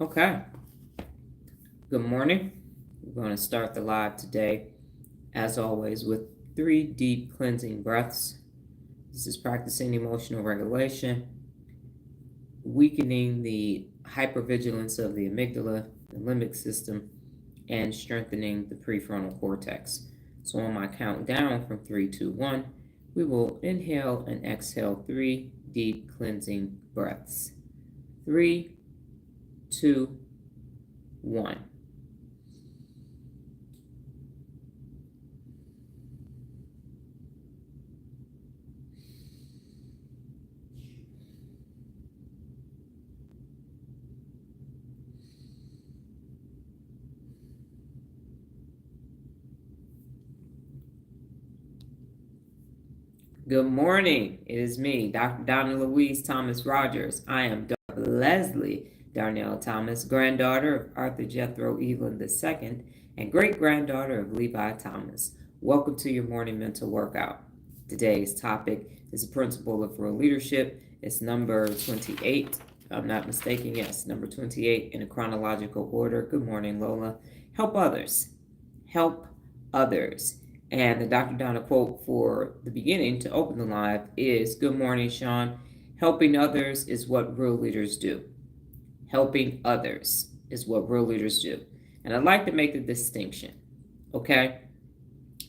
Okay. Good morning. We're going to start the live today, as always, with 3 deep cleansing breaths. This is practicing emotional regulation, weakening the hypervigilance of the amygdala, the limbic system, and strengthening the prefrontal cortex. So on my count down from 3, 2, 1, we will inhale and exhale 3 deep cleansing breaths. 3, 2, 1. Good morning. It is me, Dr. Donna Thomas-Rodgers. I am Dr. Leslie Darnell Thomas, granddaughter of Arthur Jethro Evelyn II and great-granddaughter of Levi Thomas. Welcome to your morning mental workout. Today's topic is the principle of real leadership. It's number 28. If I'm not mistaken, yes, number 28 in a chronological order. Good morning, Lola. Help others. Help others. And the Dr. Donna quote for the beginning to open the live is, good morning, Sean. Helping others is what real leaders do. Helping others is what real leaders do. And I'd like to make the distinction, okay?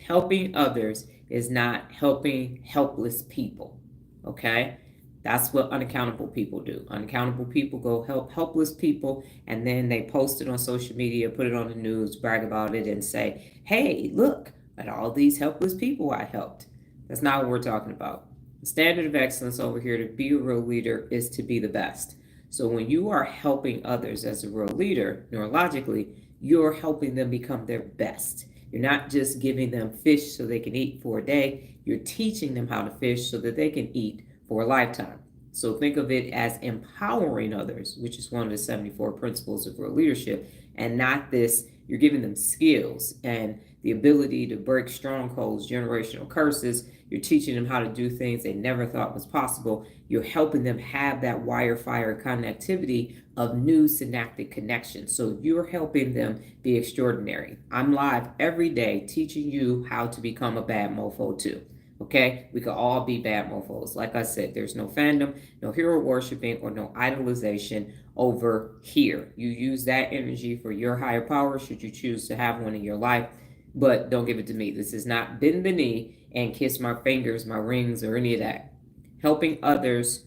Helping others is not helping helpless people, okay? That's what unaccountable people do. Unaccountable people go help helpless people, and then they post it on social media, put it on the news, brag about it, and say, hey, look at all these helpless people I helped. That's not what we're talking about. The standard of excellence over here to be a real leader is to be the best. So when you are helping others as a real leader, neurologically, you're helping them become their best. You're not just giving them fish so they can eat for a day. You're teaching them how to fish so that they can eat for a lifetime. So think of it as empowering others, which is one of the 74 principles of real leadership, and not this, you're giving them skills and the ability to break strongholds, generational curses. You're teaching them how to do things they never thought was possible. You're helping them have that wire-fire connectivity of new synaptic connections. So you're helping them be extraordinary. I'm live every day teaching you how to become a bad mofo too. Okay, we could all be bad mofos. Like I said, there's no fandom, no hero worshiping, or no idolization over here. You use that energy for your higher power should you choose to have one in your life, but don't give it to me. This is not bend the knee and kiss my fingers, my rings, or any of that. Helping others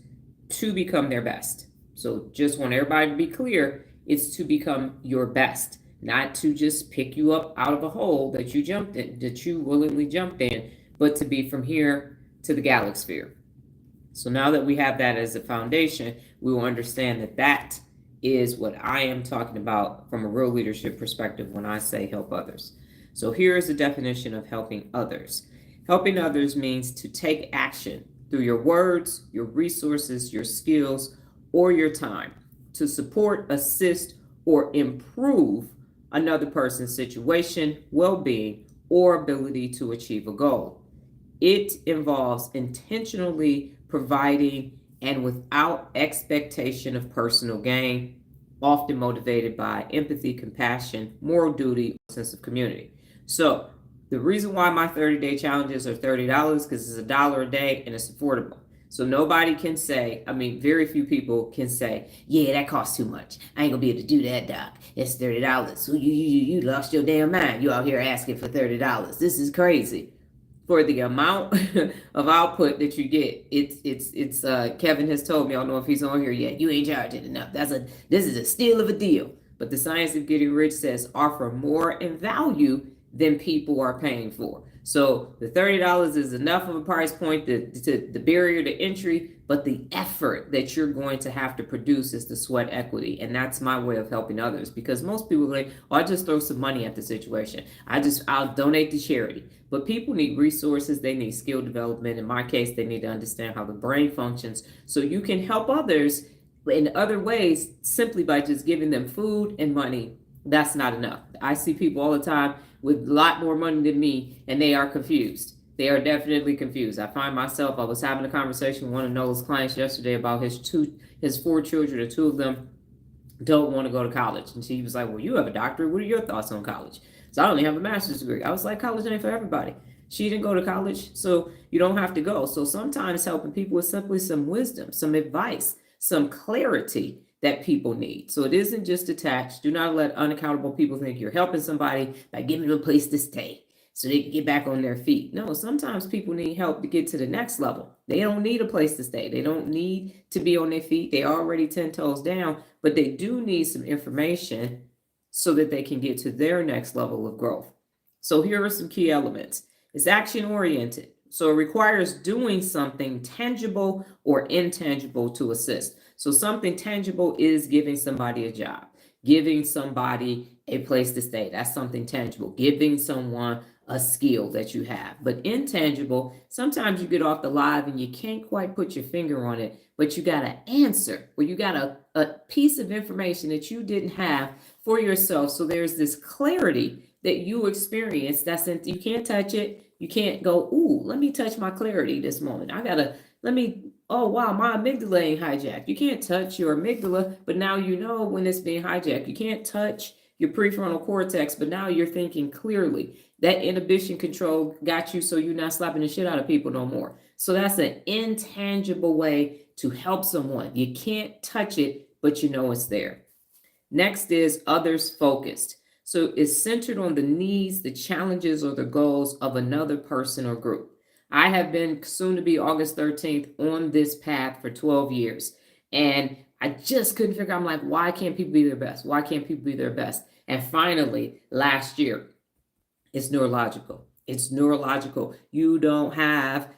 to become their best. So just want everybody to be clear, it's to become your best, not to just pick you up out of a hole that you jumped in, that you willingly jumped in, but to be from here to the galaxy. So now that we have that as a foundation, we will understand that that is what I am talking about from a real leadership perspective when I say help others. So here is the definition of helping others. Helping others means to take action through your words, your resources, your skills, or your time to support, assist, or improve another person's situation, well-being, or ability to achieve a goal. It involves intentionally providing and without expectation of personal gain, often motivated by empathy, compassion, moral duty, or sense of community. So the reason why my 30-day challenges are $30 because it's $1 a day and it's affordable. So nobody can say, very few people can say, yeah, that costs too much. I ain't gonna be able to do that, doc. It's $30. So you lost your damn mind. You out here asking for $30. This is crazy. For the amount of output that you get, it's Kevin has told me, I don't know if he's on here yet, you ain't charging enough. This is a steal of a deal. But the science of getting rich says offer more in value than people are paying for. So the $30 is enough of a price point, the barrier to entry, but the effort that you're going to have to produce is the sweat equity. And that's my way of helping others, because most people are like, oh, I just throw some money at the situation. I'll donate to charity. But people need resources, they need skill development. In my case, they need to understand how the brain functions so you can help others in other ways simply by just giving them food and money. That's not enough. I see people all the time with a lot more money than me, and they are confused. They are definitely confused. I find myself, I was having a conversation with one of Noel's clients yesterday about his 4 children, or 2 of them don't want to go to college. And she was like, well, you have a doctorate. What are your thoughts on college? So I only have a master's degree. I was like, college ain't for everybody. She didn't go to college, so you don't have to go. So sometimes helping people with simply some wisdom, some advice, some clarity that people need. So it isn't just attached. Do not let unaccountable people think you're helping somebody by giving them a place to stay so they can get back on their feet. No, sometimes people need help to get to the next level. They don't need a place to stay. They don't need to be on their feet. They already 10 toes down, but they do need some information so that they can get to their next level of growth. So here are some key elements. It's action oriented. So it requires doing something tangible or intangible to assist. So something tangible is giving somebody a job, giving somebody a place to stay. That's something tangible. Giving someone a skill that you have. But intangible, sometimes you get off the live and you can't quite put your finger on it, but you got an answer, or you got a piece of information that you didn't have for yourself. So there's this clarity that you experience that's you can't touch it. You can't go, ooh, let me touch my clarity this moment. Oh wow, my amygdala ain't hijacked. You can't touch your amygdala, but now you know when it's being hijacked. You can't touch your prefrontal cortex, but now you're thinking clearly. That inhibition control got you so you're not slapping the shit out of people no more. So that's an intangible way to help someone. You can't touch it, but you know it's there. Next is others focused. So it's centered on the needs, the challenges, or the goals of another person or group. I have been soon to be August 13th on this path for 12 years. And I just couldn't figure out, I'm like, why can't people be their best? Why can't people be their best? And finally, last year, it's neurological. It's neurological.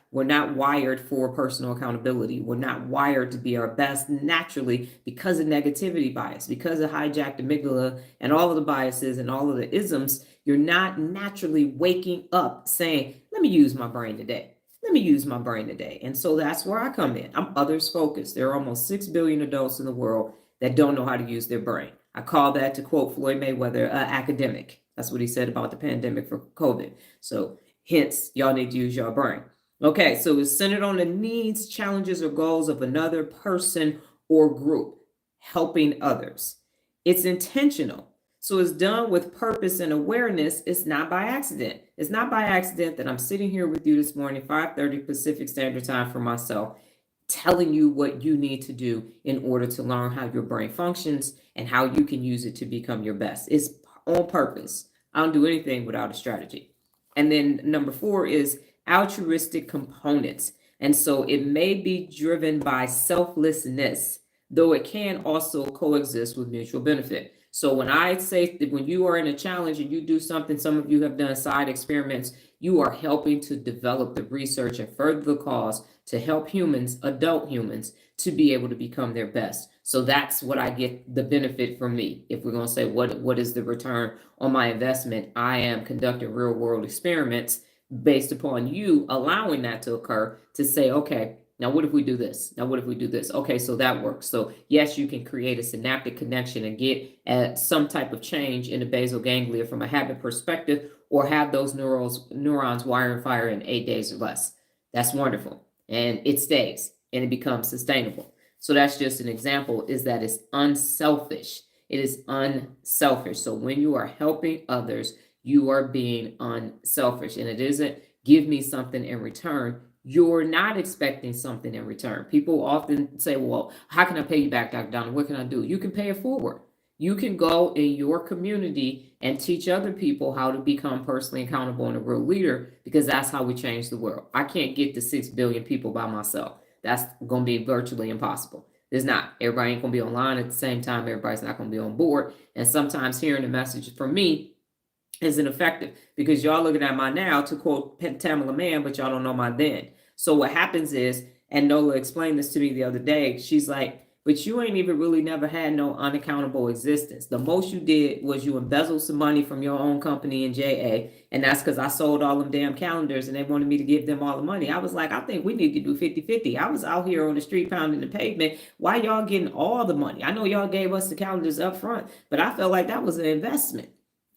We're not wired for personal accountability. We're not wired to be our best naturally because of negativity bias, because of hijacked amygdala and all of the biases and all of the isms. You're not naturally waking up saying, let me use my brain today. Let me use my brain today. And so that's where I come in. I'm others focused. There are almost 6 billion adults in the world that don't know how to use their brain. I call that, to quote Floyd Mayweather, academic. That's what he said about the pandemic for COVID. So hence, y'all need to use your brain. Okay, so it's centered on the needs, challenges, or goals of another person or group, helping others. It's intentional. So it's done with purpose and awareness. It's not by accident. It's not by accident that I'm sitting here with you this morning, 5:30 Pacific Standard Time for myself, telling you what you need to do in order to learn how your brain functions and how you can use it to become your best. It's on purpose. I don't do anything without a strategy. And then number 4 is altruistic components. And so it may be driven by selflessness, though it can also coexist with mutual benefit. So when I say that when you are in a challenge and you do something, some of you have done side experiments, you are helping to develop the research and further the cause to help humans, adult humans, to be able to become their best. So that's what I get the benefit from me. If we're going to say what is the return on my investment, I am conducting real world experiments based upon you allowing that to occur, to say, okay, now what if we do this? Now what if we do this? Okay, so that works. So yes, you can create a synaptic connection and get some type of change in the basal ganglia from a habit perspective, or have those neurons wire and fire in 8 days or less. That's wonderful. And it stays and it becomes sustainable. So that's just an example, is that it's unselfish. It is unselfish. So when you are helping others, you are being unselfish. And it isn't give me something in return. You're not expecting something in return. People often say, well, how can I pay you back, Dr. Donna? What can I do? You can pay it forward. You can go in your community and teach other people how to become personally accountable and a real leader, because that's how we change the world. I can't get to 6 billion people by myself. That's going to be virtually impossible. It's not. Everybody ain't going to be online at the same time. Everybody's not going to be on board. And sometimes hearing the message from me isn't effective, because y'all looking at my now, to quote Tamala Mann, but y'all don't know my then. So what happens is, and Nola explained this to me the other day, she's like, but you ain't even really never had no unaccountable existence. The most you did was you embezzled some money from your own company in JA. And that's because I sold all them damn calendars and they wanted me to give them all the money. I was like, I think we need to do 50-50. I was out here on the street pounding the pavement. Why y'all getting all the money? I know y'all gave us the calendars up front, but I felt like that was an investment.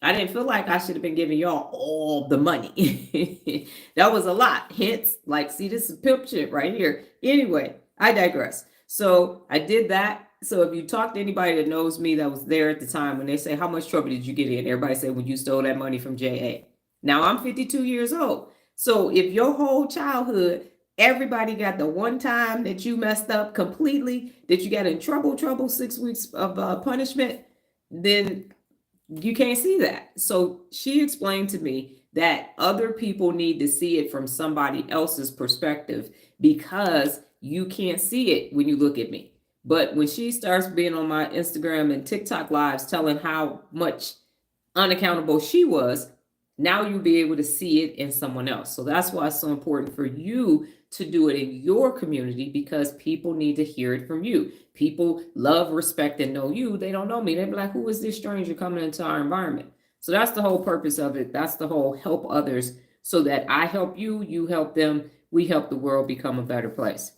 I didn't feel like I should have been giving y'all all the money. That was a lot. Hence, like, see, this is pimp shit right here. Anyway, I digress. So I did that. So if you talk to anybody that knows me that was there at the time, when they say, how much trouble did you get in? Everybody said, when you stole that money from JA. Now I'm 52 years old. So if your whole childhood, everybody got the one time that you messed up completely, that you got in trouble, 6 weeks of punishment, then you can't see that. So she explained to me that other people need to see it from somebody else's perspective, because you can't see it when you look at me. But when she starts being on my Instagram and TikTok lives telling how much unaccountable she was, now you'll be able to see it in someone else. So that's why it's so important for you to do it in your community, because people need to hear it from you. People love, respect, and know you. They don't know me. They're like, who is this stranger coming into our environment? So that's the whole purpose of it. That's the whole help others, so that I help you, you help them, we help the world become a better place.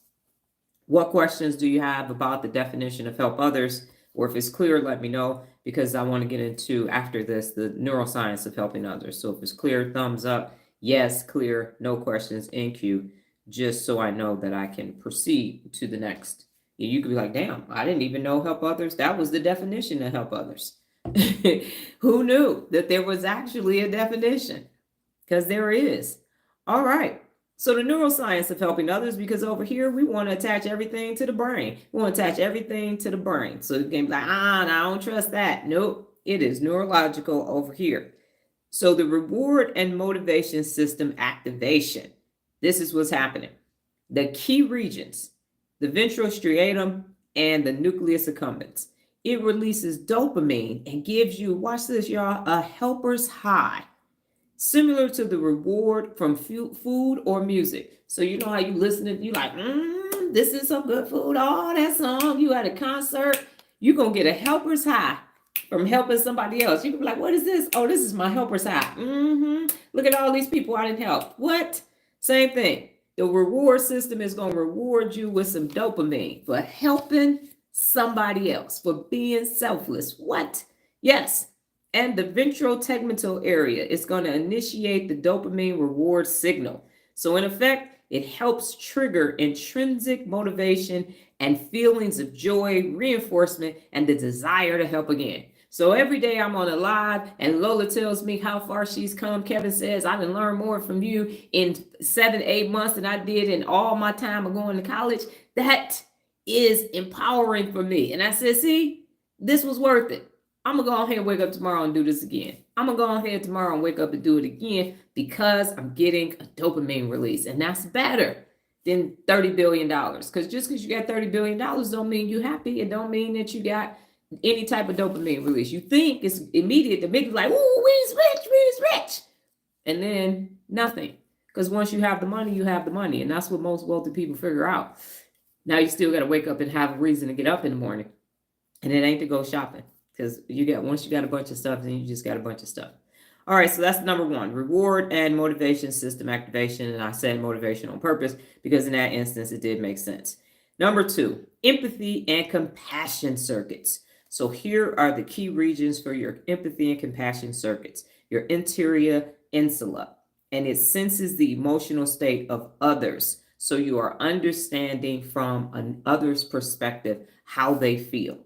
What questions do you have about the definition of help others? Or if it's clear, let me know, because I want to get into, after this, the neuroscience of helping others. So if it's clear, thumbs up. Yes, clear, no questions, in queue, just so I know that I can proceed to the next. You could be like, damn, I didn't even know help others. That was the definition of help others. Who knew that there was actually a definition? Because there is. All right. So the neuroscience of helping others, because over here we want to attach everything to the brain. We want to attach everything to the brain. So you can be like, I don't trust that. Nope, it is neurological over here. So the reward and motivation system activation. This is what's happening. The key regions, the ventral striatum and the nucleus accumbens. It releases dopamine and gives you, watch this, y'all, a helper's high, similar to the reward from food or music. So you know how you listen to, you like, this is some good food. Oh, that song, you at a concert, you're going to get a helper's high from helping somebody else. You can be like, what is this? Oh, this is my helper's high. Look at all these people I didn't help. What? Same thing. The reward system is going to reward you with some dopamine for helping somebody else, for being selfless. What? Yes. And the ventral tegmental area is going to initiate the dopamine reward signal. So in effect, it helps trigger intrinsic motivation and feelings of joy, reinforcement, and the desire to help again. So every day I'm on a live and Lola tells me how far she's come. Kevin says, I can learn more from you in 7-8 months than I did in all my time of going to college. That is empowering for me. And I said, see, this was worth it. I'm going to go ahead and wake up tomorrow and do this again. I'm going to go ahead tomorrow and wake up and do it again, because I'm getting a dopamine release. And that's better than $30 billion. Because just because you got $30 billion don't mean you're happy. It don't mean that you got any type of dopamine release. You think it's immediate. The big like, ooh, we's rich. And then nothing. Because once you have the money, you have the money. And that's what most wealthy people figure out. Now you still got to wake up and have a reason to get up in the morning. And it ain't to go shopping. Because once you got a bunch of stuff, then you just got a bunch of stuff. All right, so that's number one, reward and motivation system activation. And I said motivation on purpose, because in that instance, it did make sense. Number two, empathy and compassion circuits. So here are the key regions for your empathy and compassion circuits. Your interior insula, and it senses the emotional state of others. So you are understanding from an other's perspective how they feel.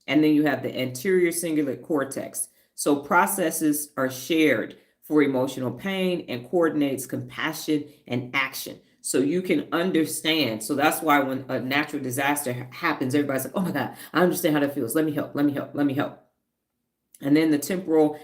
And then you have the anterior cingulate cortex. So processes are shared for emotional pain and coordinates compassion and action. So you can understand. So that's why when a natural disaster happens, everybody's like, oh my God, I understand how that feels. Let me help. And then the temporal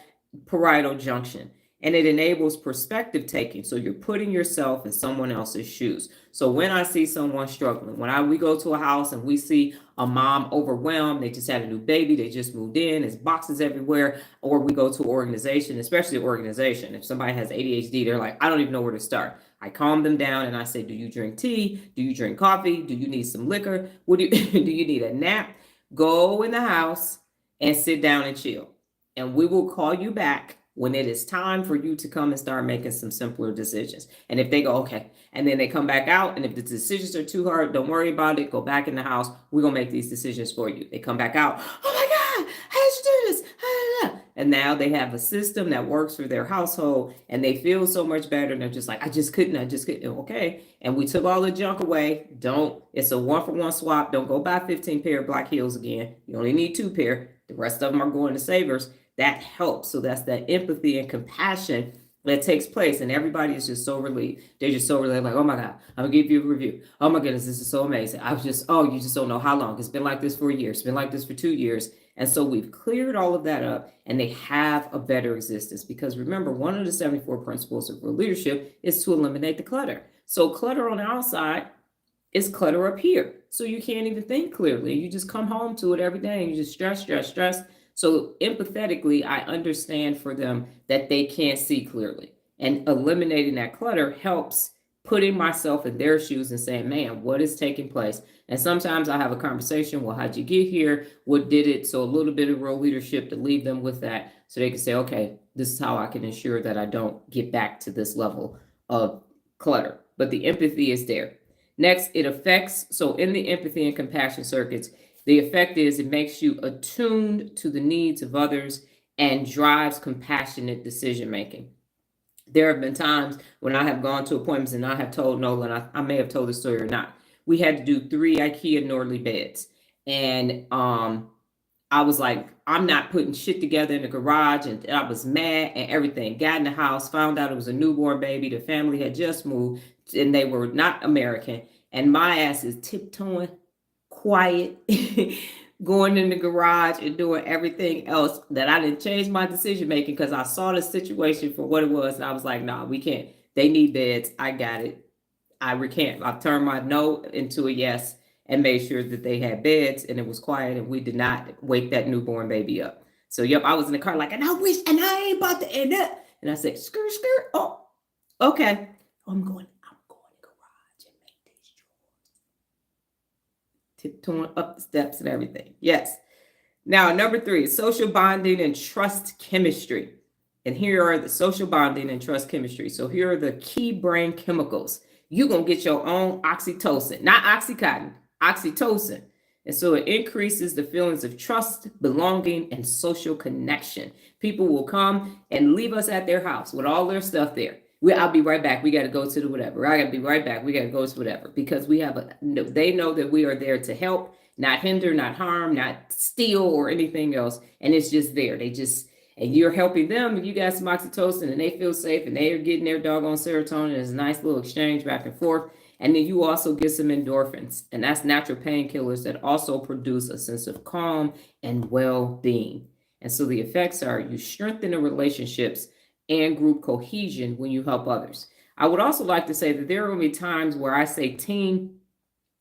parietal junction. And it enables perspective taking. So you're putting yourself in someone else's shoes. So when I see someone struggling, we go to a house and we see a mom overwhelmed, they just had a new baby, they just moved in, there's boxes everywhere, or we go to an organization, especially an organization. If somebody has ADHD, they're like, I don't even know where to start. I calm them down and I say, do you drink tea? Do you drink coffee? Do you need some liquor? Do you need a nap? Go in the house and sit down and chill. And we will call you back when it is time for you to come and start making some simpler decisions. And if they go, okay, and then they come back out, and if the decisions are too hard, don't worry about it. Go back in the house. We're going to make these decisions for you. They come back out. Oh my God, how did you do this? And now they have a system that works for their household, and they feel so much better. And they're just like, I just couldn't. Okay. And we took all the junk away. It's a 1-for-1 swap. Don't go buy 15 pair of black heels again. You only need 2 pair. The rest of them are going to savers. That helps. So that's that empathy and compassion that takes place, and everybody is just so relieved. They're just so relieved, like, oh my God, I'm gonna give you a review. Oh my goodness, this is so amazing. You just don't know how long. It's been like this for a year. It's been like this for 2 years. And so we've cleared all of that up, and they have a better existence. Because remember, one of the 74 principles of real leadership is to eliminate the clutter. So clutter on the outside is clutter up here. So you can't even think clearly. You just come home to it every day, and you just stress. So empathetically, I understand for them that they can't see clearly. And eliminating that clutter helps putting myself in their shoes and saying, man, what is taking place? And sometimes I have a conversation, well, how'd you get here? What did it? So a little bit of real leadership to leave them with that, so they can say, okay, this is how I can ensure that I don't get back to this level of clutter. But the empathy is there. Next, it affects, so in the empathy and compassion circuits, the effect is it makes you attuned to the needs of others and drives compassionate decision making. There have been times when I have gone to appointments and I have told Nolan, I may have told the story or not. We had to do 3 IKEA Nordley beds. And I was like, I'm not putting shit together in the garage. And I was mad and everything. Got in the house, found out it was a newborn baby. The family had just moved and they were not American. And my ass is tiptoeing, quiet, going in the garage and doing everything else that I didn't change my decision making because I saw the situation for what it was. And I was like, nah, we can't. They need beds. I got it. I recant. I turned my no into a yes and made sure that they had beds and it was quiet and we did not wake that newborn baby up. So, yep, I was in the car like, and I wish, and I ain't about to end up. And I said, skirt. Oh, okay. I'm going tiptoeing up the steps and everything. Yes. Now, number 3, social bonding and trust chemistry. And here are the social bonding and trust chemistry. So here are the key brain chemicals. You're going to get your own oxytocin, not Oxycontin, oxytocin. And so it increases the feelings of trust, belonging, and social connection. People will come and leave us at their house with all their stuff there. I'll be right back. We got to go to the whatever. I got to be right back. We got to go to whatever, because they know that we are there to help, not hinder, not harm, not steal or anything else. And it's just there. And you're helping them, and you got some oxytocin and they feel safe and they are getting their doggone serotonin. It's a nice little exchange back and forth. And then you also get some endorphins, and that's natural painkillers that also produce a sense of calm and well-being. And so the effects are you strengthen the relationships and group cohesion when you help others. I would also like to say that there are going to be times where I say team,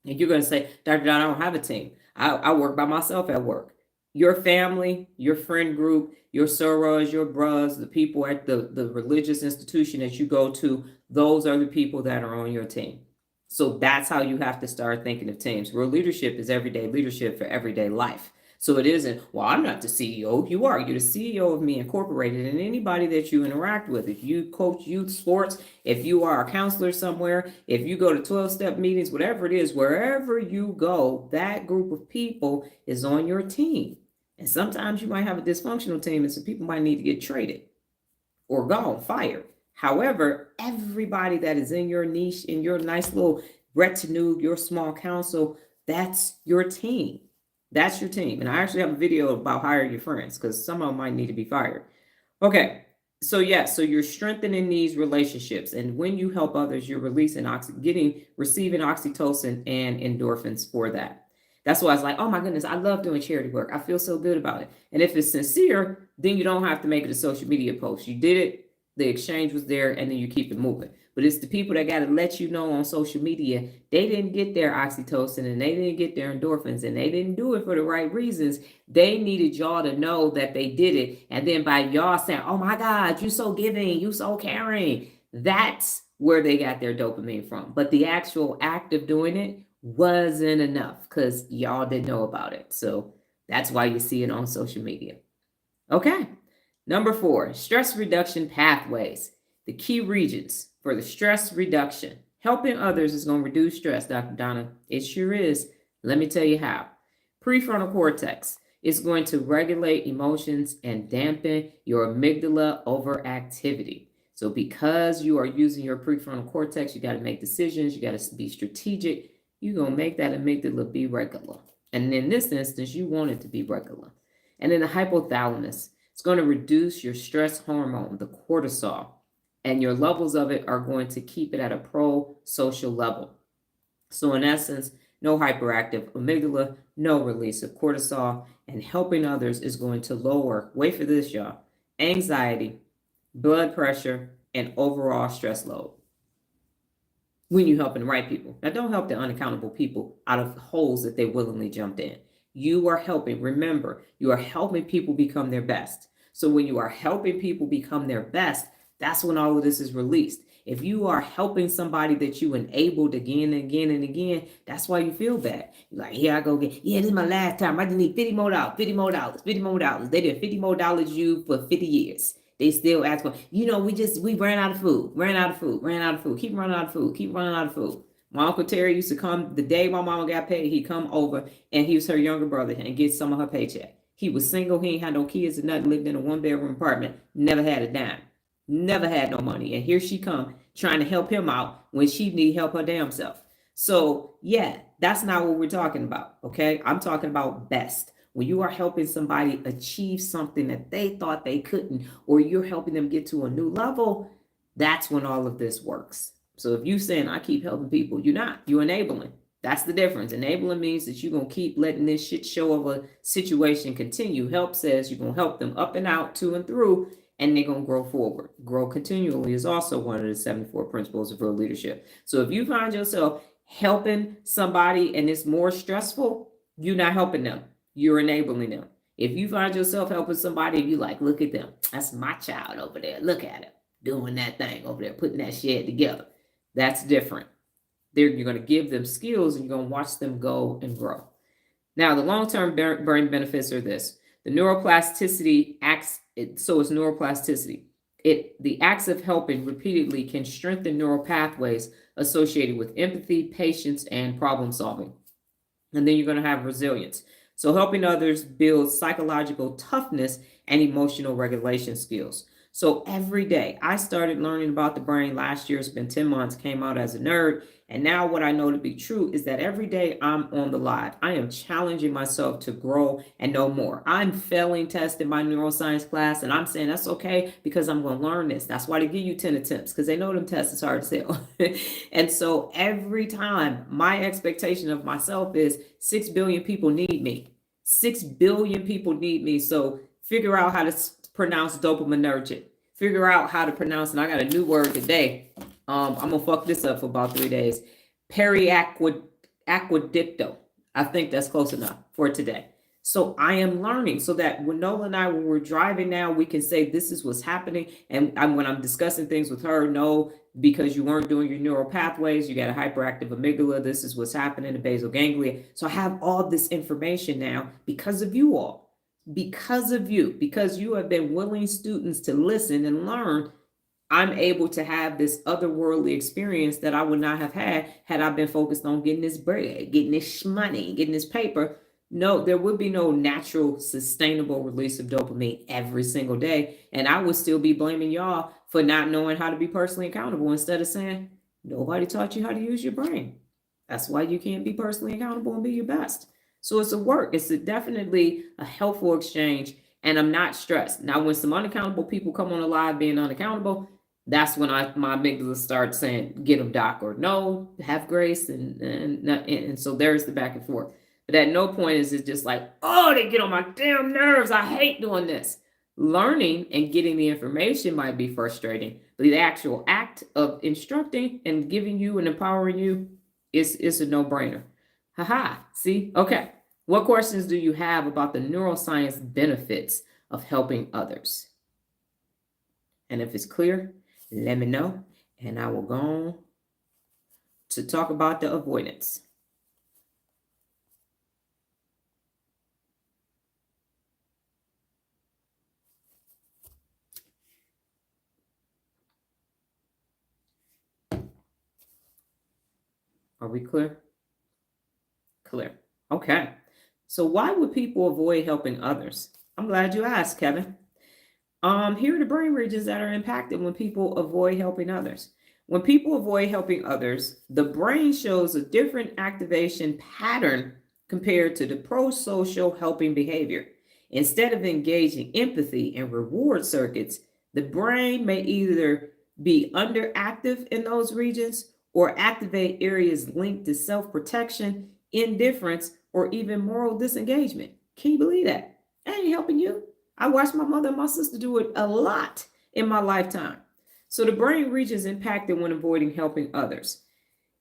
and you're going to say, Dr. Don, I don't have a team. I work by myself at work. Your family, your friend group, your sorors, your bros, the people at the religious institution that you go to, those are the people that are on your team. So that's how you have to start thinking of teams. Real leadership is everyday leadership for everyday life. So it isn't, well, I'm not the CEO. You are. You're the CEO of Me Incorporated, and anybody that you interact with. If you coach youth sports, if you are a counselor somewhere, if you go to 12-step meetings, whatever it is, wherever you go, that group of people is on your team. And sometimes you might have a dysfunctional team, and some people might need to get traded or gone, fired. However, everybody that is in your niche, in your nice little retinue, your small council, that's your team. That's your team. And I actually have a video about hiring your friends, because some of them might need to be fired. Okay. So so you're strengthening these relationships. And when you help others, you're releasing, receiving oxytocin and endorphins for that. That's why I was like, oh my goodness, I love doing charity work. I feel so good about it. And if it's sincere, then you don't have to make it a social media post. You did it, the exchange was there, and then you keep it moving. But it's the people that got to let you know on social media, they didn't get their oxytocin and they didn't get their endorphins and they didn't do it for the right reasons. They needed y'all to know that they did it. And then by y'all saying, oh my God, you so giving, you so caring, that's where they got their dopamine from. But the actual act of doing it wasn't enough because y'all didn't know about it. So that's why you see it on social media. Okay. Number 4, stress reduction pathways. The key regions for the stress reduction. Helping others is going to reduce stress, Dr. Donna. It sure is. Let me tell you how. Prefrontal cortex is going to regulate emotions and dampen your amygdala overactivity. So because you are using your prefrontal cortex, you got to make decisions, you got to be strategic. You're going to make that amygdala be regular. And in this instance, you want it to be regular. And then the hypothalamus, it's going to reduce your stress hormone, the cortisol, and your levels of it are going to keep it at a pro-social level. So in essence, no hyperactive amygdala, no release of cortisol, and helping others is going to lower, wait for this, y'all, anxiety, blood pressure, and overall stress load when you're helping the right people. Now, don't help the unaccountable people out of holes that they willingly jumped in. You are helping, remember, you are helping people become their best. So when you are helping people become their best, that's when all of this is released. If you are helping somebody that you enabled again and again and again, that's why you feel bad. You're like, here I go again. Yeah, this is my last time. I just need $50 more, $50 more, $50 more. They did $50 more you for 50 years. They still ask for, we ran out of food, ran out of food, keep running out of food. My Uncle Terry used to come the day my mama got paid, he'd come over and he was her younger brother and get some of her paycheck. He was single, he ain't had no kids or nothing, lived in a 1-bedroom apartment, never had a dime, never had no money. And here she come trying to help him out when she need help her damn self. So yeah, that's not what we're talking about, okay? I'm talking about best. When you are helping somebody achieve something that they thought they couldn't, or you're helping them get to a new level, that's when all of this works. So if you're saying, I keep helping people, you're not. You're enabling. That's the difference. Enabling means that you're going to keep letting this shit show of a situation continue. Help says you're going to help them up and out, to and through, and they're going to grow forward. Grow continually is also one of the 74 principles of real leadership. So if you find yourself helping somebody and it's more stressful, you're not helping them. You're enabling them. If you find yourself helping somebody and you like, look at them, that's my child over there. Look at him doing that thing over there, putting that shit together. That's different. You're going to give them skills and you're going to watch them go and grow. Now, the long-term brain benefits are this. The neuroplasticity acts, so is neuroplasticity. The acts of helping repeatedly can strengthen neural pathways associated with empathy, patience, and problem solving. And then you're going to have resilience. So helping others builds psychological toughness and emotional regulation skills. So every day, I started learning about the brain last year. It's been 10 months, came out as a nerd. And now what I know to be true is that every day I'm on the live. I am challenging myself to grow and know more. I'm failing tests in my neuroscience class, and I'm saying that's okay because I'm going to learn this. That's why they give you 10 attempts, because they know them tests is hard to sell. And so every time, my expectation of myself is 6 billion people need me. 6 billion people need me. So figure out how to pronounce dopaminergic. Figure out how to pronounce, and I got a new word today. I'm gonna fuck this up for about 3 days. Periaquedicto. I think that's close enough for today. So I am learning so that when Nola and I, when we're driving now, we can say this is what's happening. And when I'm discussing things with her, no, because you weren't doing your neural pathways, you got a hyperactive amygdala, this is what's happening, the basal ganglia. So I have all this information now because of you all. Because of you, because you have been willing students to listen and learn, I'm able to have this otherworldly experience that I would not have had I been focused on getting this bread, getting this money, getting this paper. No, there would be no natural, sustainable release of dopamine every single day. And I would still be blaming y'all for not knowing how to be personally accountable instead of saying, nobody taught you how to use your brain. That's why you can't be personally accountable and be your best. So it's a work. It's definitely a helpful exchange, and I'm not stressed. Now, when some unaccountable people come on the live being unaccountable, that's when my amygdala starts saying, get them, doc, or no, have grace, and so there's the back and forth. But at no point is it just like, oh, they get on my damn nerves. I hate doing this. Learning and getting the information might be frustrating, but the actual act of instructing and giving you and empowering you is a no-brainer. Haha, see? Okay. What questions do you have about the neuroscience benefits of helping others? And if it's clear, let me know, and I will go on to talk about the avoidance. Are we clear? Clear. Okay. So why would people avoid helping others? I'm glad you asked, Kevin. Here are the brain regions that are impacted when people avoid helping others. When people avoid helping others, the brain shows a different activation pattern compared to the pro-social helping behavior. Instead of engaging empathy and reward circuits, the brain may either be underactive in those regions or activate areas linked to self-protection, indifference, or even moral disengagement. Can you believe that? I ain't helping you. I watched my mother and my sister do it a lot in my lifetime. So the brain regions impacted when avoiding helping others.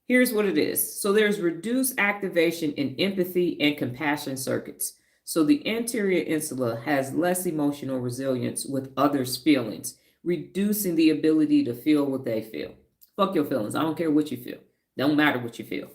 Here's what it is. So there's reduced activation in empathy and compassion circuits. So the anterior insula has less emotional resilience with others' feelings, reducing the ability to feel what they feel. Fuck your feelings. I don't care what you feel. Don't matter what you feel.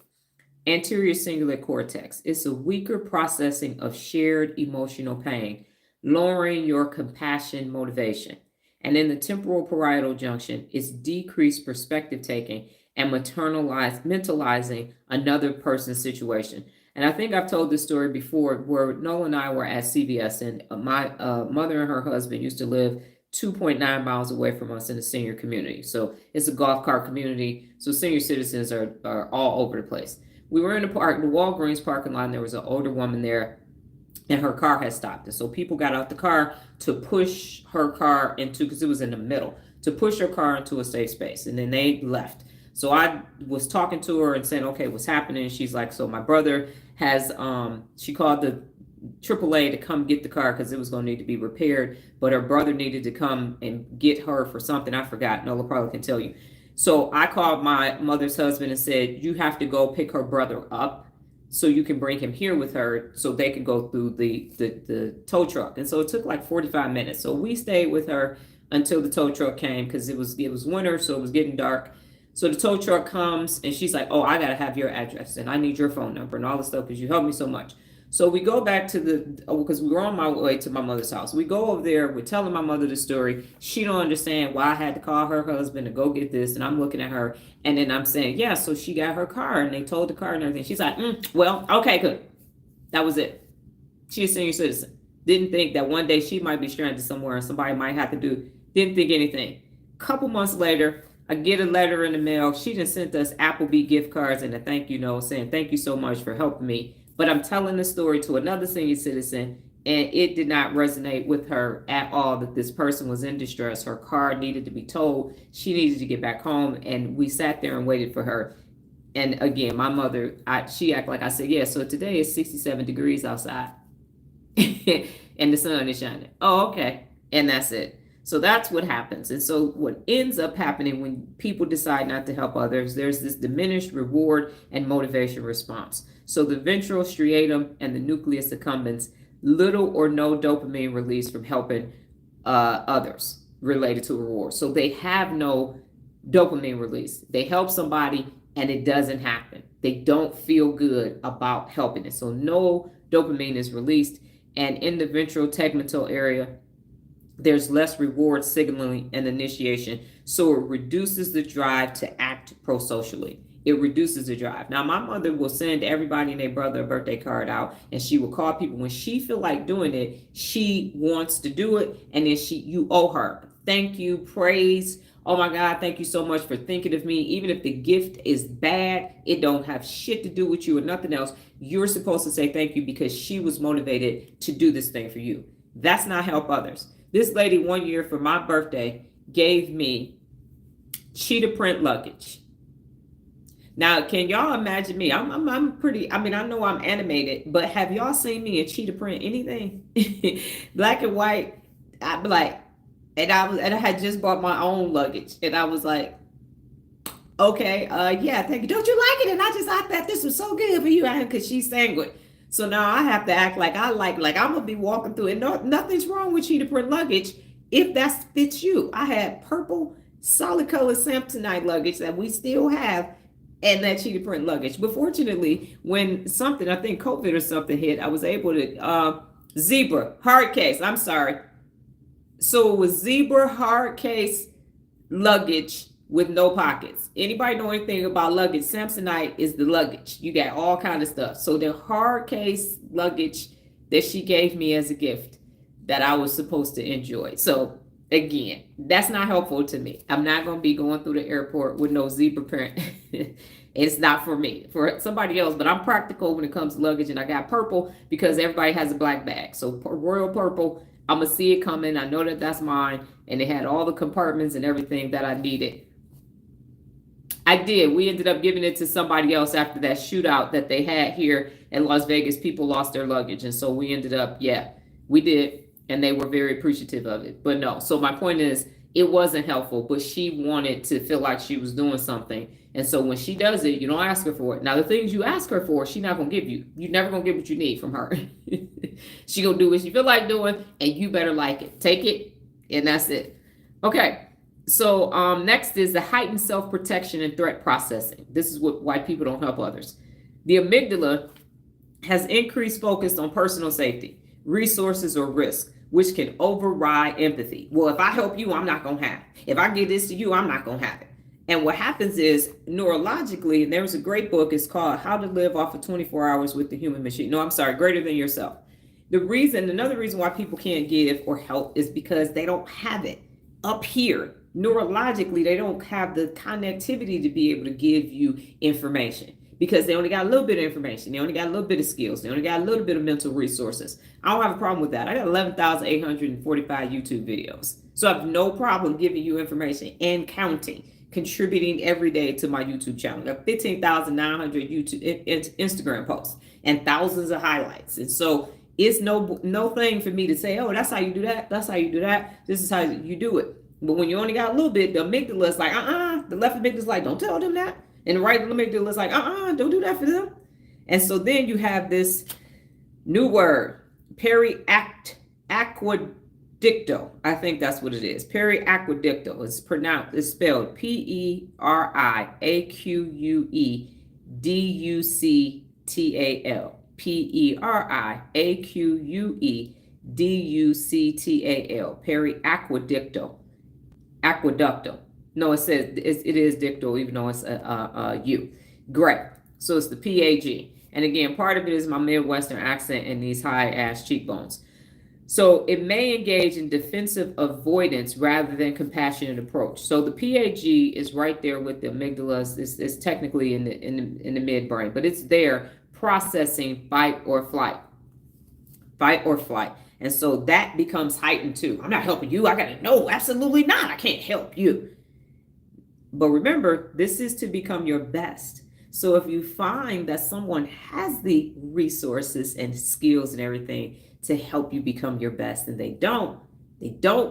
Anterior cingulate cortex. It's a weaker processing of shared emotional pain, lowering your compassion motivation. And in the temporal parietal junction, it's decreased perspective taking and mentalizing another person's situation. And I think I've told this story before where Nola and I were at CVS, and my mother and her husband used to live 2.9 miles away from us in the senior community. So it's a golf cart community. So senior citizens are all over the place. We were in the park, the Walgreens parking lot, and there was an older woman there, and her car had stopped. And so people got out the car to push her car into, because it was in the middle, to push her car into a safe space. And then they left. So I was talking to her and saying, okay, what's happening? And she's like, so my brother has, she called the AAA to come get the car because it was going to need to be repaired. But her brother needed to come and get her for something. I forgot. Nola probably can tell you. So I called my mother's husband and said, you have to go pick her brother up so you can bring him here with her so they can go through the tow truck. And so it took like 45 minutes. So we stayed with her until the tow truck came because it was winter, so it was getting dark. So the tow truck comes and she's like, oh, I got to have your address and I need your phone number and all this stuff because you helped me so much. So we go back to because we were on my way to my mother's house. We go over there. We're telling my mother the story. She don't understand why I had to call her husband to go get this. And I'm looking at her. And then I'm saying, yeah, so she got her car and they towed the car and everything. She's like, well, okay, good. That was it. She's a senior citizen. Didn't think that one day she might be stranded somewhere and somebody might have to do. Didn't think anything. Couple months later, I get a letter in the mail. She just sent us Applebee gift cards and a thank you note saying, thank you so much for helping me. But I'm telling the story to another senior citizen, and it did not resonate with her at all that this person was in distress. Her car needed to be towed. She needed to get back home, and we sat there and waited for her. And again, my mother, she acted like I said, yeah, so today is 67 degrees outside, and the sun is shining. Oh, okay. And that's it. So that's what happens. And so what ends up happening when people decide not to help others, there's this diminished reward and motivation response. So the ventral striatum and the nucleus accumbens, little or no dopamine release from helping others related to reward. So they have no dopamine release. They help somebody and it doesn't happen. They don't feel good about helping it. So no dopamine is released. And in the ventral tegmental area, there's less reward signaling and initiation. So it reduces the drive to act pro-socially. It reduces the drive. Now, my mother will send everybody and their brother a birthday card out, and she will call people. When she feel like doing it, she wants to do it, and then you owe her. Thank you, praise. Oh my God, thank you so much for thinking of me. Even if the gift is bad, it don't have shit to do with you or nothing else. You're supposed to say thank you because she was motivated to do this thing for you. That's not help others. This lady 1 year for my birthday gave me cheetah print luggage. Now, can y'all imagine me? I'm pretty, I know I'm animated, but have y'all seen me in cheetah print anything? Black and white, I'd be like, and I had just bought my own luggage, and I was like, okay, yeah, thank you. Don't you like it? And I thought this was so good for you, because she's sanguine. So now I have to act like I'm gonna be walking through it. No, nothing's wrong with cheetah print luggage if that fits you. I had purple solid color Samsonite luggage that we still have, and that cheetah print luggage. But fortunately, when something, I think COVID or something hit, I was able to zebra hard case. I'm sorry. So it was zebra hard case luggage with no pockets. Anybody know anything about luggage? Samsonite is the luggage. You got all kind of stuff. So the hard case luggage that she gave me as a gift that I was supposed to enjoy. So again, that's not helpful to me. I'm not going to be going through the airport with no zebra print. It's not for me, for somebody else, but I'm practical when it comes to luggage, and I got purple because everybody has a black bag. So royal purple, I'm going to see it coming. I know that that's mine, and it had all the compartments and everything that I needed. I did. We ended up giving it to somebody else after that shootout that they had here in Las Vegas. People lost their luggage, and so we ended up, yeah, we did, and they were very appreciative of it. But no, so my point is, it wasn't helpful, but she wanted to feel like she was doing something. And so when she does it, you don't ask her for it. Now, the things you ask her for, she's not going to give you. You're never going to get what you need from her. She going to do what she feel like doing, and you better like it. Take it, and that's it. Okay, so next is the heightened self-protection and threat processing. This is why people don't help others. The amygdala has increased focus on personal safety, resources, or risk, which can override empathy. Well, if I help you, I'm not going to have it. If I give this to you, I'm not going to have it. And what happens is, neurologically, and there's a great book, it's called How to Live Off of 24 Hours with the Human Machine. No, I'm sorry, Greater Than Yourself. Another reason why people can't give or help is because they don't have it up here. Neurologically, they don't have the connectivity to be able to give you information because they only got a little bit of information. They only got a little bit of skills. They only got a little bit of mental resources. I don't have a problem with that. I got 11,845 YouTube videos. So I have no problem giving you information and counting, contributing every day to my YouTube channel. I got 15,900 YouTube Instagram posts and thousands of highlights. And so it's no thing for me to say, oh, that's how you do that. That's how you do that. This is how you do it. But when you only got a little bit, the amygdala is like, the left amygdala is like, don't tell them that. And the right amygdala is like, don't do that for them. And so then you have this new word, periaquedicto. I think that's what it is. Periaquedicto. It's spelled Periaqueueductal. Periaqueueductal. Periaquedicto. Aqueducto. No, it says it is dictal, even though it's a U. Great. So it's the PAG. And again, part of it is my Midwestern accent and these high ass cheekbones. So it may engage in defensive avoidance rather than compassionate approach. So the PAG is right there with the amygdala. It's technically in the midbrain, but it's there processing fight or flight. Fight or flight. And so that becomes heightened too. I'm not helping you. I got to know. Absolutely not. I can't help you. But remember, this is to become your best. So if you find that someone has the resources and skills and everything to help you become your best, and they don't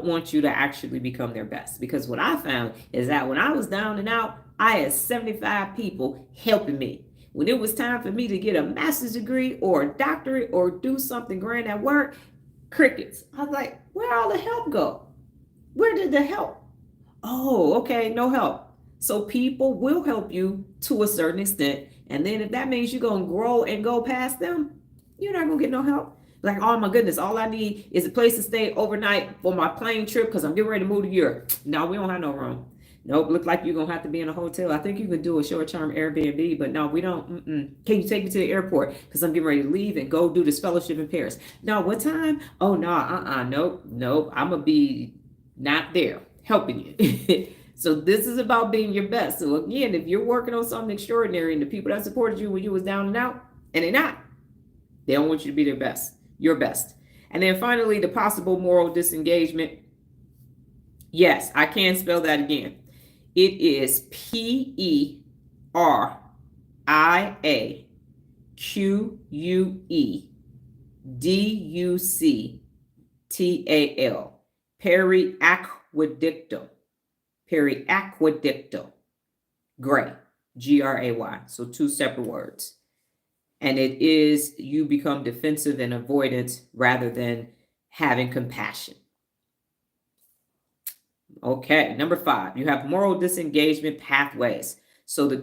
want you to actually become their best. Because what I found is that when I was down and out, I had 75 people helping me. When it was time for me to get a master's degree or a doctorate or do something grand at work, crickets. I was like, where'd all the help go? Where did the help? Oh, okay, no help. So people will help you to a certain extent. And then if that means you're going to grow and go past them, you're not going to get no help. Like, oh my goodness, all I need is a place to stay overnight for my plane trip because I'm getting ready to move to Europe. No, we don't have no room. Nope, look like you're going to have to be in a hotel. I think you could do a short-term Airbnb, but no, we don't. Can you take me to the airport? Because I'm getting ready to leave and go do this fellowship in Paris. No, what time? Oh, no, nope. I'm going to be not there helping you. So this is about being your best. So again, if you're working on something extraordinary and the people that supported you when you was down and out, and they're not, they don't want you to be their best, your best. And then finally, the possible moral disengagement. Yes, I can spell that again. It is Periaqueductal. Periaquedicto. Periaquedicto. Gray. Gray. So two separate words. And it is you become defensive and avoidance rather than having compassion. Okay, number 5, you have moral disengagement pathways. So the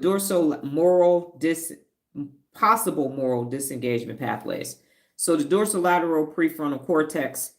possible moral disengagement pathways. So the dorsolateral prefrontal cortex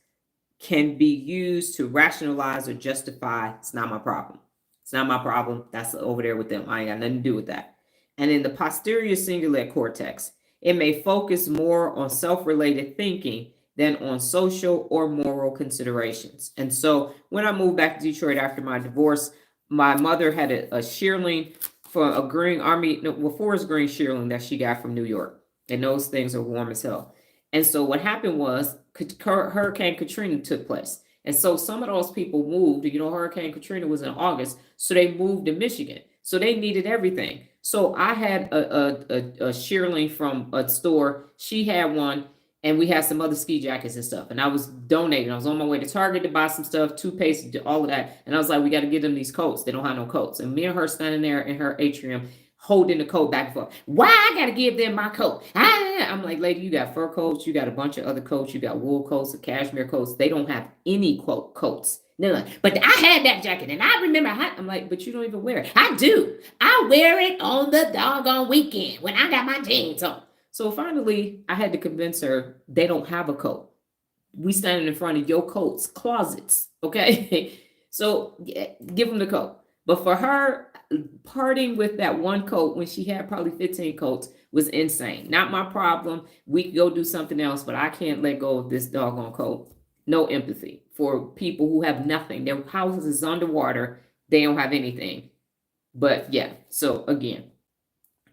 can be used to rationalize or justify, it's not my problem. It's not my problem. That's over there with them. I ain't got nothing to do with that. And in the posterior cingulate cortex, it may focus more on self-related thinking than on social or moral considerations. And so when I moved back to Detroit after my divorce, my mother had a shearling for a green army, forest green shearling that she got from New York. And those things are warm as hell. And so what happened was Hurricane Katrina took place. And so some of those people moved, Hurricane Katrina was in August, so they moved to Michigan. So they needed everything. So I had a shearling from a store. She had one, and we had some other ski jackets and stuff. And I was donating. I was on my way to Target to buy some stuff, toothpaste, all of that. And I was like, we got to get them these coats. They don't have no coats. And me and her standing there in her atrium, holding the coat back and forth. Why I got to give them my coat? I'm like, lady, you got fur coats. You got a bunch of other coats. You got wool coats, cashmere coats. They don't have any coats. None. But I had that jacket, and I remember I'm like, but you don't even wear it. I do. I wear it on the doggone weekend when I got my jeans on. So finally, I had to convince her they don't have a coat. We standing in front of your coats closets, okay? So give them the coat. But for her, parting with that one coat when she had probably 15 coats was insane. Not my problem. We could go do something else, but I can't let go of this doggone coat. No empathy for people who have nothing. Their house is underwater. They don't have anything. But yeah, so again,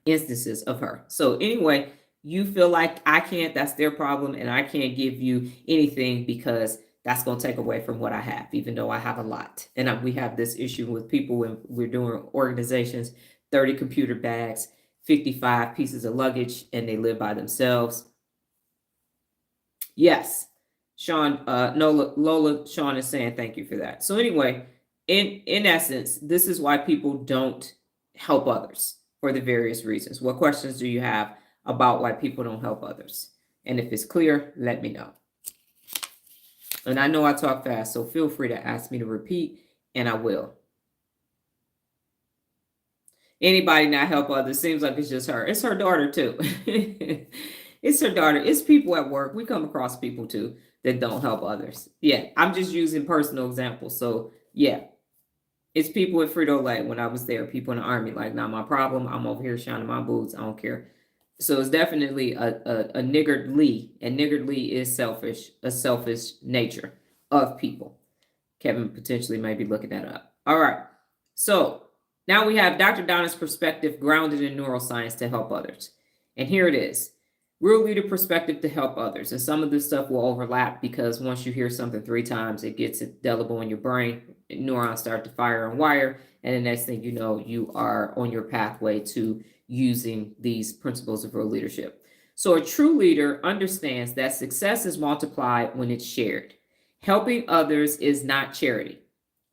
instances of her. So anyway, you feel like I can't, that's their problem, and I can't give you anything because that's going to take away from what I have, even though I have a lot. And we have this issue with people when we're doing organizations, 30 computer bags, 55 pieces of luggage, and they live by themselves. Yes, Sean, Lola, Sean is saying thank you for that. So anyway, in essence, this is why people don't help others for the various reasons. What questions do you have about why people don't help others? And if it's clear, let me know. And I know I talk fast, so feel free to ask me to repeat, and I will. Anybody not help others? Seems like it's just her. It's her daughter too. It's her daughter. It's people at work. We come across people too that don't help others. Yeah, I'm just using personal examples. So yeah, it's people at Frito-Lay when I was there. People in the Army, like, not my problem. I'm over here shining my boots. I don't care. So it's definitely a niggardly, and niggardly is selfish, a selfish nature of people. Kevin potentially may be looking that up. All right. So now we have Dr. Donna's perspective grounded in neuroscience to help others. And here it is. Real leader perspective to help others. And some of this stuff will overlap because once you hear something 3 times, it gets indelible in your brain. Neurons start to fire and wire. And the next thing you know, you are on your pathway to using these principles of real leadership. So a true leader understands that success is multiplied when it's shared. Helping others is not charity.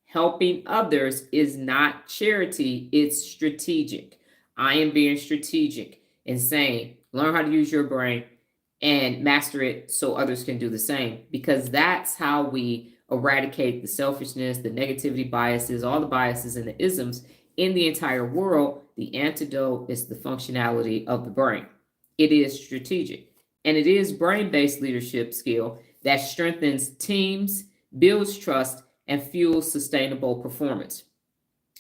Helping others is not charity, it's strategic. I am being strategic and saying, learn how to use your brain and master it so others can do the same, because that's how we eradicate the selfishness, the negativity biases, all the biases and the isms in the entire world. The antidote is the functionality of the brain. It is strategic, and it is brain-based leadership skill that strengthens teams, builds trust, and fuels sustainable performance.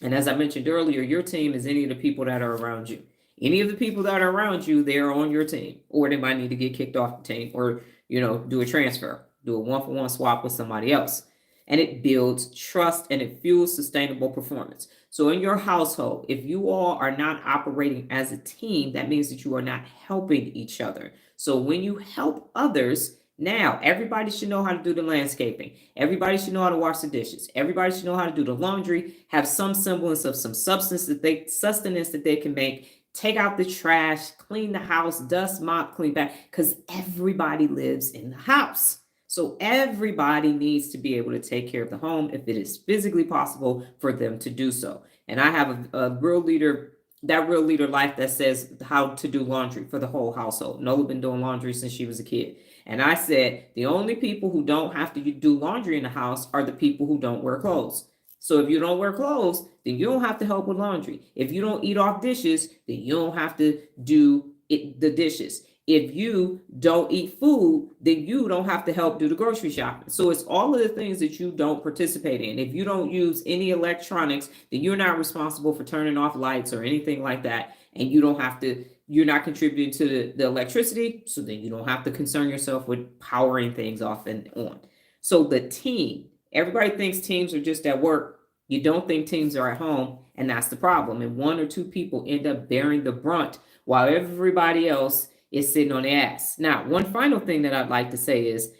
And as I mentioned earlier, your team is any of the people that are around you. Any of the people that are around you, they are on your team, or they might need to get kicked off the team, or do a transfer, do a 1-for-1 swap with somebody else. And it builds trust and it fuels sustainable performance. So in your household, if you all are not operating as a team, that means that you are not helping each other. So when you help others, now everybody should know how to do the landscaping. Everybody should know how to wash the dishes. Everybody should know how to do the laundry, have some semblance of some sustenance that they can make, take out the trash, clean the house, dust, mop, clean back, because everybody lives in the house. So everybody needs to be able to take care of the home if it is physically possible for them to do so. And I have a real leader, that real leader life that says how to do laundry for the whole household. Nola been doing laundry since she was a kid. And I said, the only people who don't have to do laundry in the house are the people who don't wear clothes. So if you don't wear clothes, then you don't have to help with laundry. If you don't eat off dishes, then you don't have to do the dishes. If you don't eat food, then you don't have to help do the grocery shopping. So it's all of the things that you don't participate in. If you don't use any electronics, then you're not responsible for turning off lights or anything like that. And you don't have to, you're not contributing to the electricity. So then you don't have to concern yourself with powering things off and on. So the team, everybody thinks teams are just at work. You don't think teams are at home. And that's the problem. And one or two people end up bearing the brunt while everybody else is sitting on their ass. Now, one final thing that I'd like to say is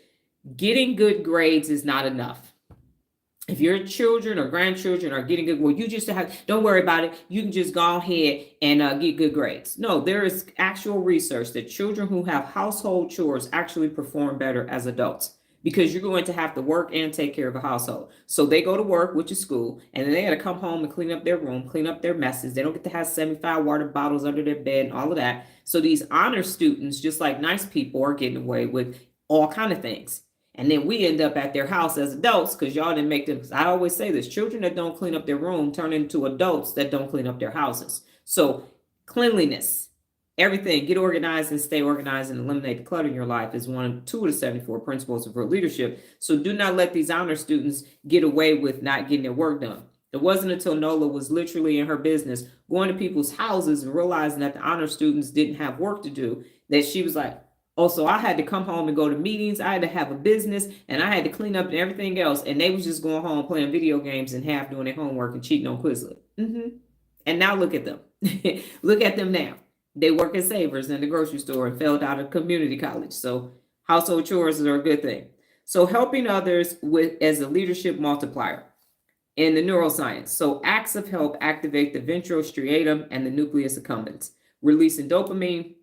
getting good grades is not enough. If your children or grandchildren are getting good, well, you just don't worry about it. You can just go ahead and get good grades. No, there is actual research that children who have household chores actually perform better as adults, because you're going to have to work and take care of a household. So they go to work, which is school, and then they got to come home and clean up their room, clean up their messes. They don't get to have 75 water bottles under their bed and all of that. So these honor students, just like nice people, are getting away with all kind of things. And then we end up at their house as adults because y'all didn't make them. I always say this, children that don't clean up their room turn into adults that don't clean up their houses. So cleanliness, everything, get organized and stay organized and eliminate the clutter in your life is two of the 74 principles of real leadership. So do not let these honor students get away with not getting their work done. It wasn't until Nola was literally in her business, going to people's houses and realizing that the honor students didn't have work to do, that she was like, oh, so I had to come home and go to meetings. I had to have a business and I had to clean up and everything else. And they was just going home playing video games and half doing their homework and cheating on Quizlet. And now look at them. Look at them now. They work as savers in the grocery store and failed out of community college. So household chores are a good thing. So helping others as a leadership multiplier in the neuroscience. So acts of help activate the ventral striatum and the nucleus accumbens, releasing dopamine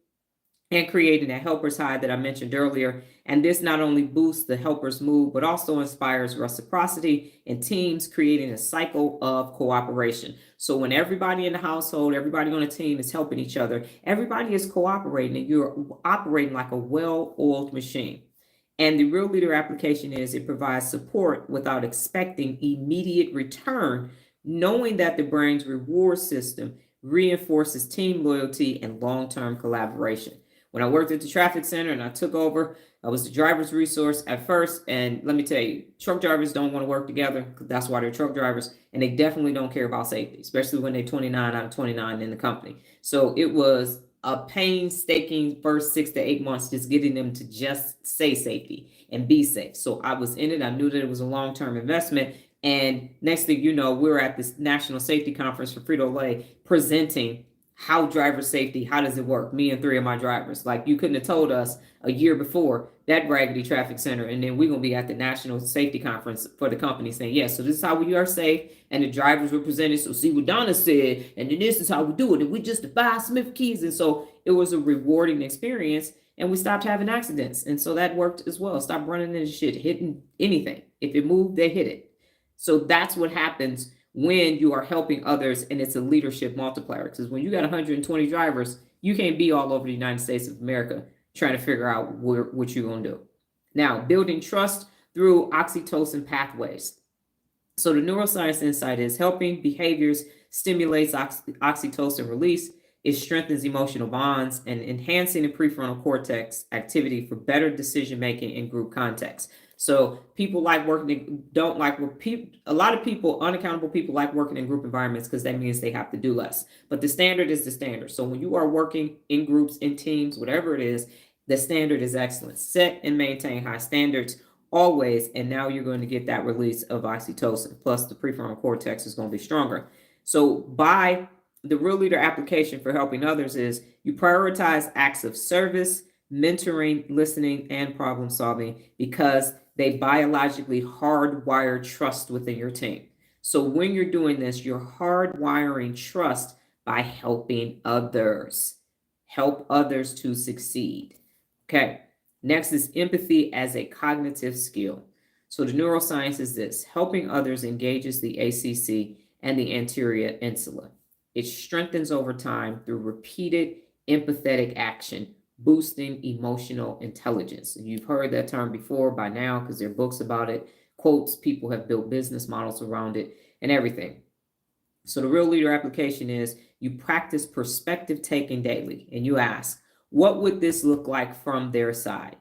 and creating a helper's high that I mentioned earlier. And this not only boosts the helper's mood, but also inspires reciprocity in teams, creating a cycle of cooperation. So when everybody in the household, everybody on a team is helping each other, everybody is cooperating and you're operating like a well-oiled machine. And the Real Leader application is it provides support without expecting immediate return, knowing that the brain's reward system reinforces team loyalty and long-term collaboration. When I worked at the traffic center and I took over, I was the driver's resource at first. And let me tell you, truck drivers don't want to work together. That's why they're truck drivers. And they definitely don't care about safety, especially when they're 29 out of 29 in the company. So it was a painstaking first 6 to 8 months just getting them to just say safety and be safe. So I was in it. I knew that it was a long-term investment. And next thing you know, we're at this National Safety Conference for Frito-Lay presenting how driver safety, how does it work? Me and 3 of my drivers. Like, you couldn't have told us a year before that raggedy traffic center. And then we're going to be at the National Safety Conference for the company saying, yes, so this is how we are safe. And the drivers were presented. So see what Donna said. And then this is how we do it. And we just defy Smith keys. And so it was a rewarding experience. And we stopped having accidents. And so that worked as well. Stop running into shit, hitting anything. If it moved, they hit it. So that's what happens when you are helping others, and it's a leadership multiplier. Because when you got 120 drivers, you can't be all over the United States of America trying to figure out what you're going to do. Now, building trust through oxytocin pathways. So the neuroscience insight is helping behaviors stimulates oxytocin release. It strengthens emotional bonds and enhancing the prefrontal cortex activity for better decision making in group context. So people like working, don't like a lot of people, unaccountable people like working in group environments because that means they have to do less. But the standard is the standard. So when you are working in groups, in teams, whatever it is, the standard is excellence. Set and maintain high standards always. And now you're going to get that release of oxytocin. Plus the prefrontal cortex is going to be stronger. So by the Real Leader application for helping others is you prioritize acts of service, mentoring, listening, and problem solving because they biologically hardwire trust within your team. So when you're doing this, you're hardwiring trust by helping others. Help others to succeed. Okay. Next is empathy as a cognitive skill. So the neuroscience is this: helping others engages the ACC and the anterior insula. It strengthens over time through repeated empathetic action, boosting emotional intelligence. You've heard that term before by now because there are books about it, quotes, people have built business models around it and everything. So the Real Leader application is you practice perspective taking daily and you ask, what would this look like from their side?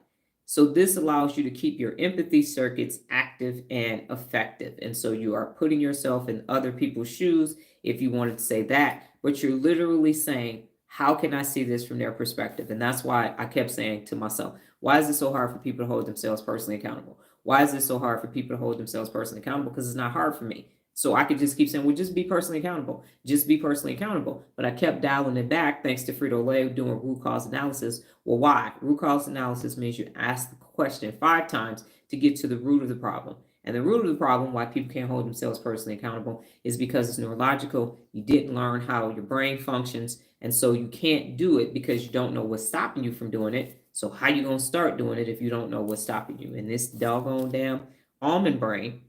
So this allows you to keep your empathy circuits active and effective. And so you are putting yourself in other people's shoes, if you wanted to say that, but you're literally saying, how can I see this from their perspective? And that's why I kept saying to myself, why is it so hard for people to hold themselves personally accountable? Why is it so hard for people to hold themselves personally accountable? Because it's not hard for me. So I could just keep saying, well, just be personally accountable. Just be personally accountable. But I kept dialing it back thanks to Frito-Lay doing root cause analysis. Well, why? Root cause analysis means you ask the question 5 times to get to the root of the problem. And the root of the problem, why people can't hold themselves personally accountable, is because it's neurological. You didn't learn how your brain functions. And so you can't do it because you don't know what's stopping you from doing it. So how you going to start doing it if you don't know what's stopping you? And this doggone damn almond brain,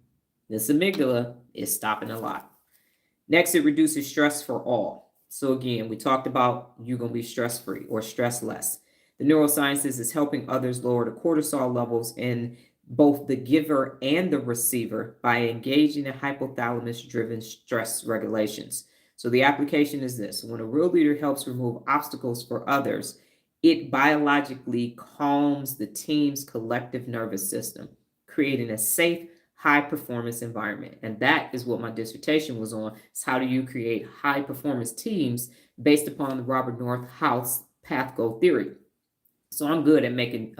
this amygdala, is stopping a lot. Next, it reduces stress for all. So again, we talked about you're going to be stress-free or stress less. The neurosciences is helping others lower the cortisol levels in both the giver and the receiver by engaging in hypothalamus-driven stress regulations. So the application is this: when a real leader helps remove obstacles for others, it biologically calms the team's collective nervous system, creating a safe, high performance environment. And that is what my dissertation was on. Is how do you create high performance teams based upon the Robert North House path goal theory. So I'm good at making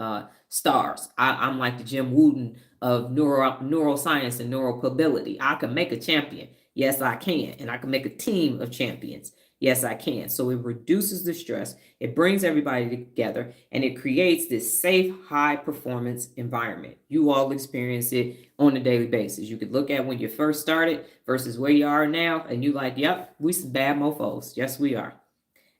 stars. I'm like the Jim Wooten of neuroscience and neuromobility. I can make a champion. Yes, I can. And I can make a team of champions. Yes, I can. So it reduces the stress. It brings everybody together, and it creates this safe, high performance environment. You all experience it on a daily basis. You could look at when you first started versus where you are now, and you like, yep, we some bad mofos. Yes, we are.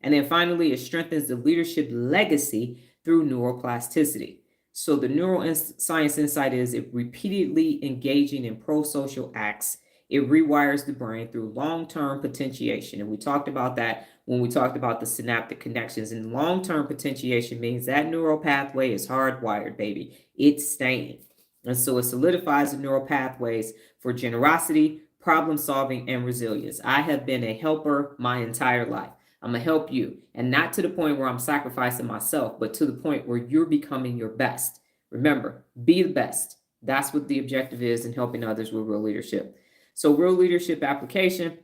And then finally, it strengthens the leadership legacy through neuroplasticity. So the neuroscience insight is it repeatedly engaging in pro-social acts. It rewires the brain through long-term potentiation. And we talked about that when we talked about the synaptic connections. And long-term potentiation means that neural pathway is hardwired, baby. It's staying. And so it solidifies the neural pathways for generosity, problem solving, and resilience. I have been a helper my entire life. I'm going to help you. And not to the point where I'm sacrificing myself, but to the point where you're becoming your best. Remember, be the best. That's what the objective is in helping others with real leadership. So real leadership application,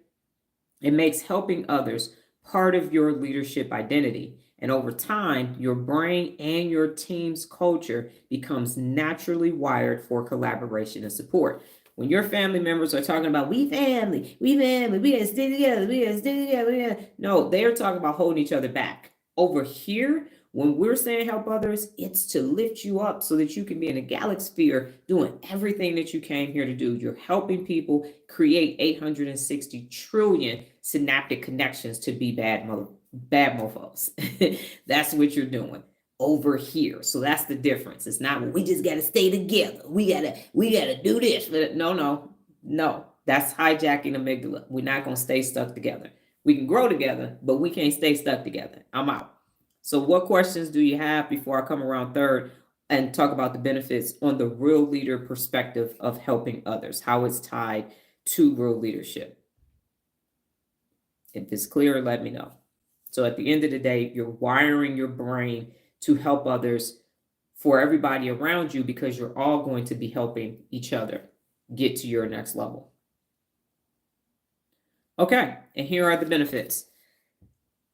it makes helping others part of your leadership identity. And over time, your brain and your team's culture becomes naturally wired for collaboration and support. When your family members are talking about, we family, we gotta stay together, we gotta stay together. No, they are talking about holding each other back. Over here, when we're saying help others, it's to lift you up so that you can be in a galaxy doing everything that you came here to do. You're helping people create 860 trillion synaptic connections to be bad mofos. That's what you're doing over here. So that's the difference. It's not, well, we just got to stay together. We gotta do this. No. That's hijacking amygdala. We're not going to stay stuck together. We can grow together, but we can't stay stuck together. I'm out. So what questions do you have before I come around third and talk about the benefits on the real leader perspective of helping others, how it's tied to real leadership? If it's clear, let me know. So at the end of the day, you're wiring your brain to help others for everybody around you because you're all going to be helping each other get to your next level. Okay, and here are the benefits.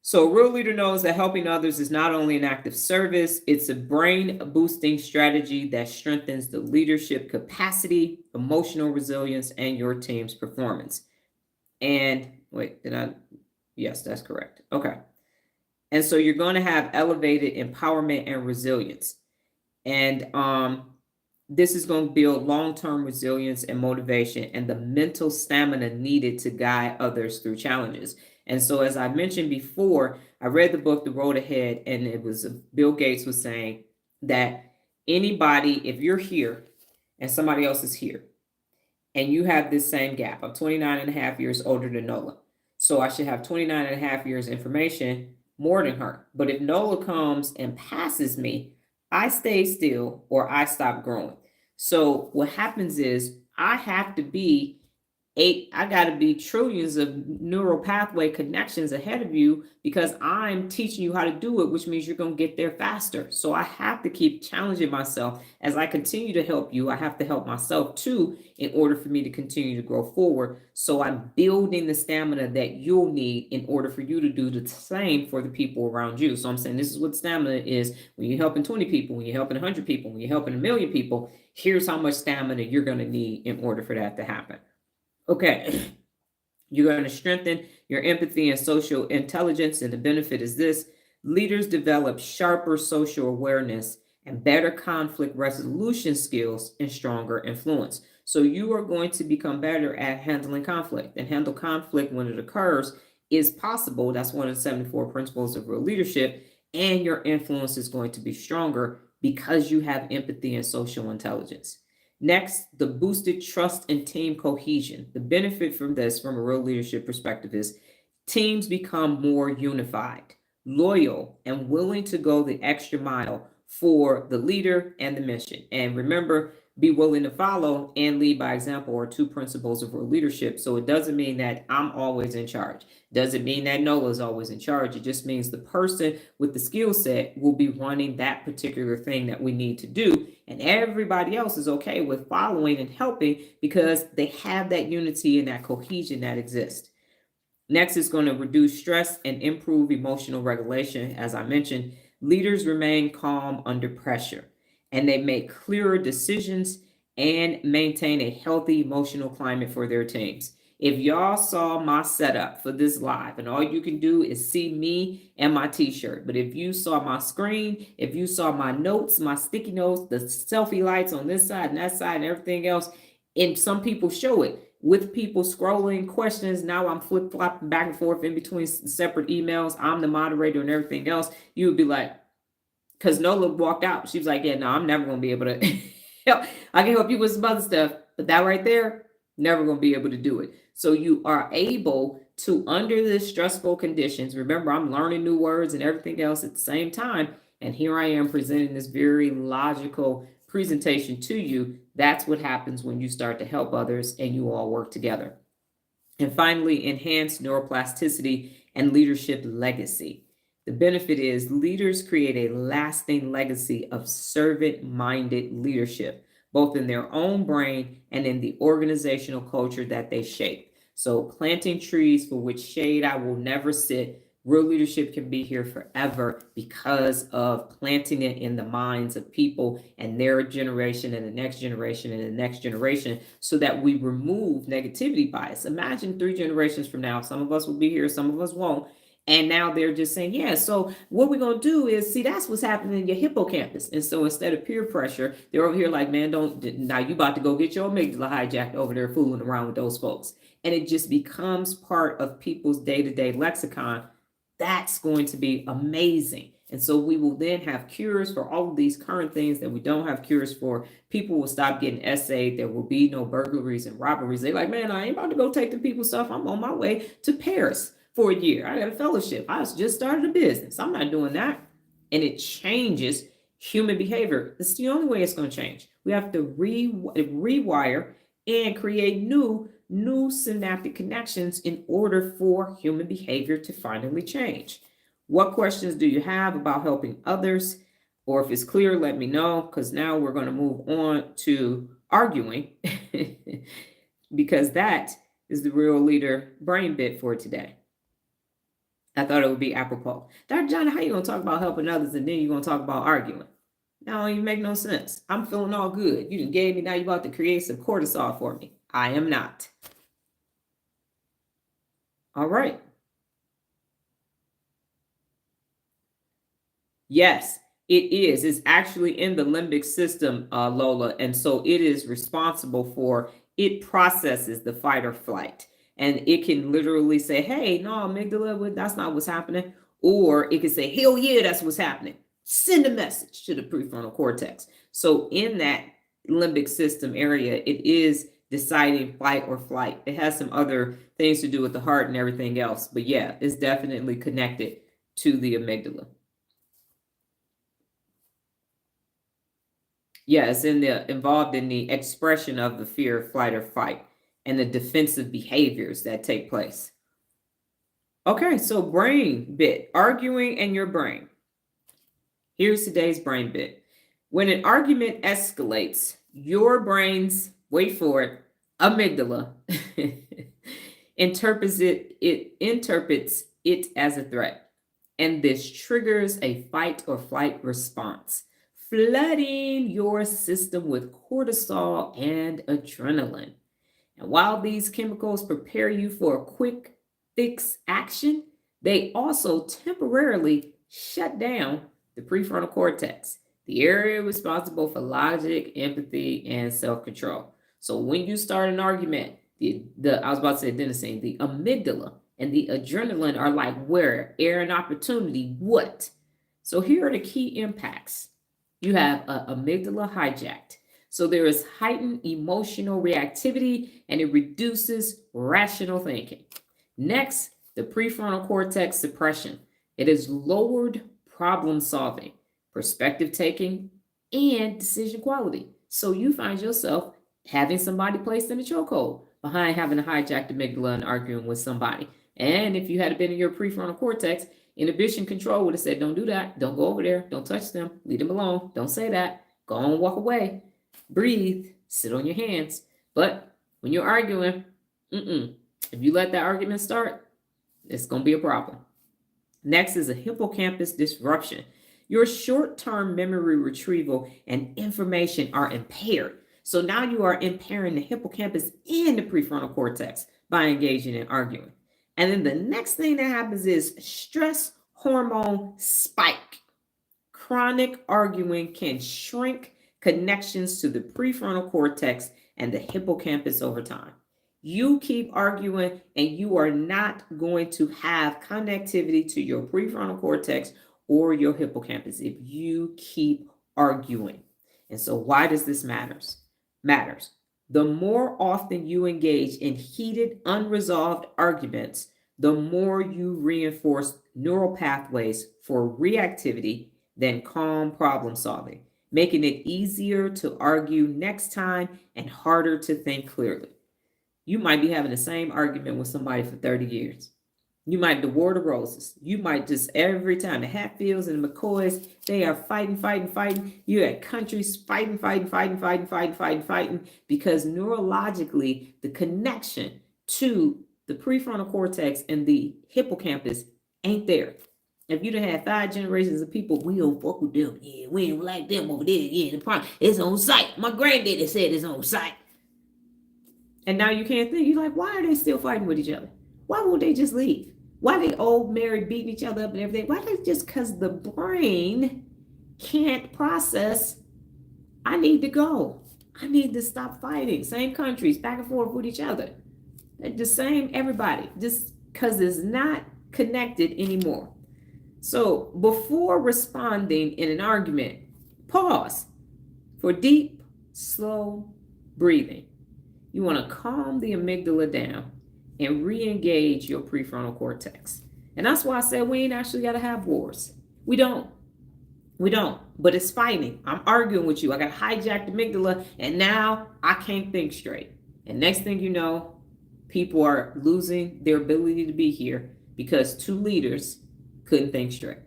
So a real leader knows that helping others is not only an act of service, it's a brain-boosting strategy that strengthens the leadership capacity, emotional resilience, and your team's performance. And wait, yes, that's correct. Okay. And so you're going to have elevated empowerment and resilience. And this is going to build long-term resilience and motivation and the mental stamina needed to guide others through challenges. And so, as I mentioned before, I read the book, The Road Ahead, and it was Bill Gates was saying that anybody, if you're here and somebody else is here, and you have this same gap, I'm 29 and a half years older than Nola. So I should have 29 and a half years information more than her. But if Nola comes and passes me, I stay still or I stop growing. So what happens is I have to be I got to be trillions of neural pathway connections ahead of you because I'm teaching you how to do it, which means you're going to get there faster. So I have to keep challenging myself as I continue to help you. I have to help myself too in order for me to continue to grow forward. So I'm building the stamina that you'll need in order for you to do the same for the people around you. So I'm saying this is what stamina is when you're helping 20 people, when you're helping 100 people, when you're helping 1,000,000 people. Here's how much stamina you're going to need in order for that to happen. Okay, you're going to strengthen your empathy and social intelligence, and the benefit is this: leaders develop sharper social awareness and better conflict resolution skills and stronger influence. So you are going to become better at handling conflict, and handle conflict when it occurs is possible. That's one of the 74 principles of real leadership, and your influence is going to be stronger because you have empathy and social intelligence. Next, the boosted trust and team cohesion. The benefit from this, from a real leadership perspective, is teams become more unified, loyal, and willing to go the extra mile for the leader and the mission. And remember, be willing to follow and lead by example are two principles of real leadership. So it doesn't mean that I'm always in charge. Doesn't mean that Nola's always in charge. It just means the person with the skill set will be running that particular thing that we need to do. And everybody else is okay with following and helping because they have that unity and that cohesion that exists. Next is going to reduce stress and improve emotional regulation. As I mentioned, leaders remain calm under pressure, and they make clearer decisions and maintain a healthy emotional climate for their teams. If y'all saw my setup for this live, and all you can do is see me and my t-shirt, but if you saw my screen, if you saw my notes, my sticky notes, the selfie lights on this side and that side and everything else, and some people show it with people scrolling questions. Now I'm flip-flopping back and forth in between separate emails. I'm the moderator and everything else. You would be like, because Nola walked out. She was like, yeah, no, I'm never going to be able to help. I can help you with some other stuff, but that right there, never going to be able to do it. So you are able to, under the stressful conditions, remember, I'm learning new words and everything else at the same time. And here I am presenting this very logical presentation to you. That's what happens when you start to help others and you all work together. And finally, enhance neuroplasticity and leadership legacy. The benefit is leaders create a lasting legacy of servant-minded leadership, both in their own brain and in the organizational culture that they shape. So planting trees for which shade I will never sit. Real leadership can be here forever because of planting it in the minds of people and their generation and the next generation and the next generation, so that we remove negativity bias. Imagine 3 generations from now, some of us will be here, some of us won't. And now they're just saying, yeah, so what we're going to do is, see, that's what's happening in your hippocampus. And so instead of peer pressure, they're over here like, man, now you about to go get your amygdala hijacked over there fooling around with those folks. And it just becomes part of people's day-to-day lexicon. That's going to be amazing. And so we will then have cures for all of these current things that we don't have cures for. People will stop getting essayed. There will be no burglaries and robberies. They're like, man, I ain't about to go take the people's stuff. I'm on my way to Paris for a year. I got a fellowship. I just started a business. I'm not doing that. And it changes human behavior. It's the only way it's going to change. We have to rewire and create new synaptic connections in order for human behavior to finally change. What questions do you have about helping others? Or if it's clear, let me know, because now we're going to move on to arguing because that is the real leader brain bit for today. I thought it would be apropos. Dr. Johnny, how you going to talk about helping others and then you're going to talk about arguing? That don't even make no sense. I'm feeling all good. You done gave me, now you're about to create some cortisol for me. I am not. All right. Yes, it is. It's actually in the limbic system, Lola. And so it is responsible for, it processes the fight or flight. And it can literally say, hey, no, amygdala, that's not what's happening. Or it can say, hell yeah, that's what's happening. Send a message to the prefrontal cortex. So in that limbic system area, it is deciding fight or flight. It has some other things to do with the heart and everything else. But yeah, it's definitely connected to the amygdala. Yeah, it's involved in the expression of the fear, flight, or fight. and the defensive behaviors that take place. Okay, so brain bit, arguing and your brain. Here's today's brain bit. When an argument escalates, your brain's, wait for it, amygdala interprets it as a threat. And this triggers a fight or flight response, flooding your system with cortisol and adrenaline. And while these chemicals prepare you for a quick fix action, they also temporarily shut down the prefrontal cortex, the area responsible for logic, empathy, and self-control. So when you start an argument, the I was about to say adenosine, the amygdala and the adrenaline are like, where? Air and opportunity, what? So here are the key impacts. You have an amygdala hijacked. So there is heightened emotional reactivity and it reduces rational thinking. Next, the prefrontal cortex suppression. It is lowered problem solving, perspective taking, and decision quality. So you find yourself having somebody placed in a chokehold behind having a hijacked amygdala and arguing with somebody. And if you had been in your prefrontal cortex, inhibition control would have said, don't do that. Don't go over there. Don't touch them. Leave them alone. Don't say that. Go on, walk away. Breathe. Sit on your hands. But when you're arguing, if you let that argument start, it's going to be a problem. Next is a hippocampus disruption. Your short-term memory retrieval and information are impaired. So now you are impairing the hippocampus and the prefrontal cortex by engaging in arguing. And then the next thing that happens is stress hormone spike. Chronic arguing can shrink connections to the prefrontal cortex and the hippocampus over time. You keep arguing and you are not going to have connectivity to your prefrontal cortex or your hippocampus if you keep arguing. And so why does this matters? The more often you engage in heated, unresolved arguments, the more you reinforce neural pathways for reactivity than calm problem solving, making it easier to argue next time and harder to think clearly. You might be having the same argument with somebody for 30 years. You might the War of the Roses. You might just every time the Hatfields and the McCoys, they are fighting. You're at countries fighting, because neurologically, the connection to the prefrontal cortex and the hippocampus ain't there. If you'd have had 5 generations of people, we don't fuck with them. Yeah, we don't like them over there. Yeah, the problem, it's on site. My granddaddy said it's on site. And now you can't think. You're like, why are they still fighting with each other? Why won't they just leave? Why they old married beating each other up and everything? Why they just because the brain can't process, I need to go. I need to stop fighting. Same countries, back and forth with each other. They're the same, everybody, just because it's not connected anymore. So before responding in an argument, pause for deep, slow breathing. You want to calm the amygdala down and re-engage your prefrontal cortex. And that's why I said we ain't actually got to have wars. We don't. But it's fighting. I'm arguing with you. I got hijacked the amygdala and now I can't think straight. And next thing you know, people are losing their ability to be here because 2 leaders couldn't think straight,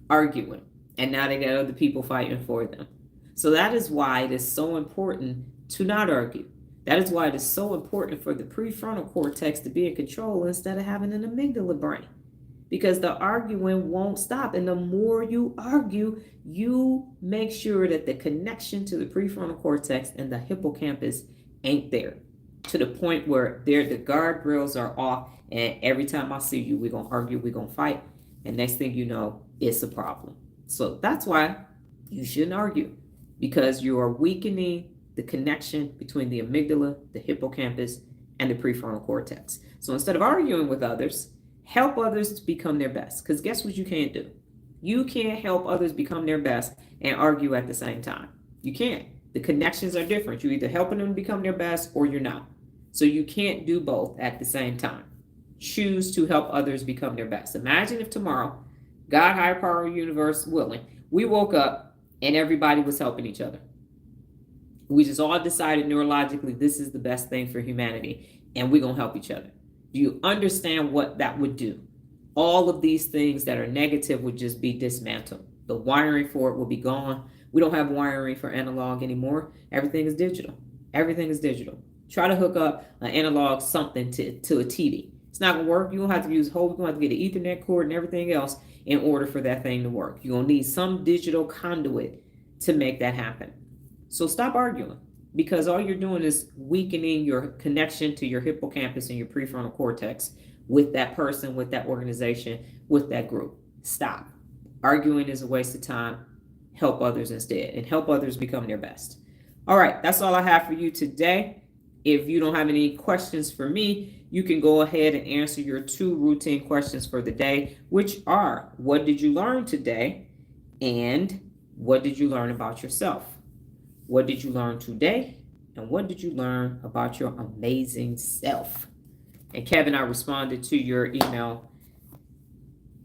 arguing. And now they got other people fighting for them. So that is why it is so important to not argue. That is why it is so important for the prefrontal cortex to be in control instead of having an amygdala brain. Because the arguing won't stop. And the more you argue, you make sure that the connection to the prefrontal cortex and the hippocampus ain't there. To the point where the guardrails are off. And every time I see you, we're going to argue, we're going to fight. And next thing you know, it's a problem. So that's why you shouldn't argue. Because you are weakening the connection between the amygdala, the hippocampus, and the prefrontal cortex. So instead of arguing with others, help others to become their best. Because guess what you can't do? You can't help others become their best and argue at the same time. You can't. The connections are different. You're either helping them become their best or you're not. So you can't do both at the same time. Choose to help others become their best. Imagine if tomorrow, God, higher power, universe willing, we woke up and everybody was helping each other. We just all decided neurologically this is the best thing for humanity, and we're going to help each other. Do you understand what that would do? All of these things that are negative would just be dismantled. The wiring for it will be gone. We don't have wiring for analog anymore. Everything is digital. Everything is digital. Try to hook up an analog something to a TV. It's not going to work. You're going to have to use whole, you're going to have to get an Ethernet cord and everything else in order for that thing to work. You're going to need some digital conduit to make that happen. So stop arguing, because all you're doing is weakening your connection to your hippocampus and your prefrontal cortex with that person, with that organization, with that group. Stop. Arguing is a waste of time. Help others instead, and help others become their best. All right, that's all I have for you today. If you don't have any questions for me, you can go ahead and answer your 2 routine questions for the day, which are, what did you learn today? And what did you learn about yourself? What did you learn today? And what did you learn about your amazing self? And Kevin, I responded to your email,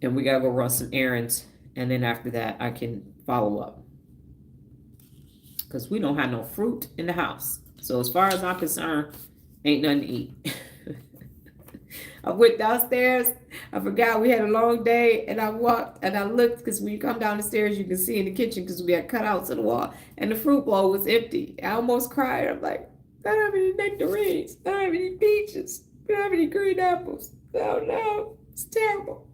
and we got to go run some errands. And then after that, I can follow up, because we don't have no fruit in the house. So as far as I'm concerned, ain't nothing to eat. I went downstairs. I forgot we had a long day, and I walked and I looked, because when you come down the stairs, you can see in the kitchen, because we had cutouts in the wall, and the fruit bowl was empty. I almost cried. I'm like, I don't have any nectarines. I don't have any peaches. I don't have any green apples. Oh no, it's terrible.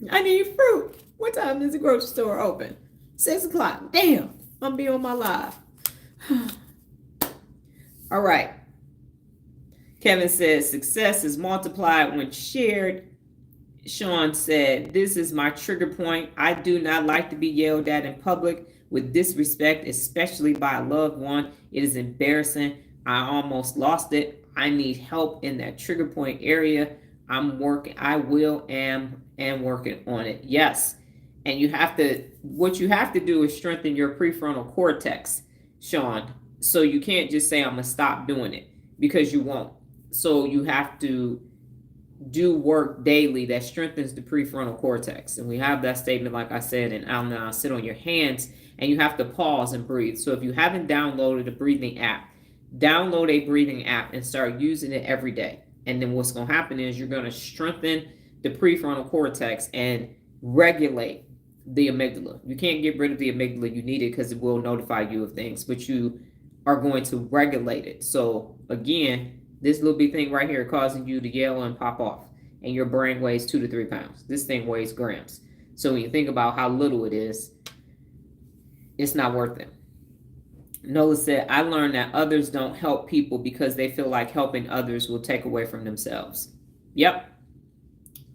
I need fruit. What time does the grocery store open? 6 o'clock. Damn, I'm be on my live. All right. Kevin says success is multiplied when shared. Sean said, this is my trigger point. I do not like to be yelled at in public with disrespect, especially by a loved one. It is embarrassing. I almost lost it. I need help in that trigger point area. I'm working. I am working on it. Yes. And what you have to do is strengthen your prefrontal cortex, Sean. So you can't just say, I'm going to stop doing it, because you won't. So you have to do work daily that strengthens the prefrontal cortex. And we have that statement, like I said, and I'll now sit on your hands, and you have to pause and breathe. So if you haven't downloaded a breathing app, download a breathing app and start using it every day. And then what's going to happen is you're going to strengthen the prefrontal cortex and regulate the amygdala. You can't get rid of the amygdala. You need it because it will notify you of things, but you are going to regulate it. So again, this little big thing right here causing you to yell and pop off, and your brain weighs 2 to 3 pounds. This thing weighs grams. So when you think about how little it is, it's not worth it. Nola said, I learned that others don't help people because they feel like helping others will take away from themselves. Yep.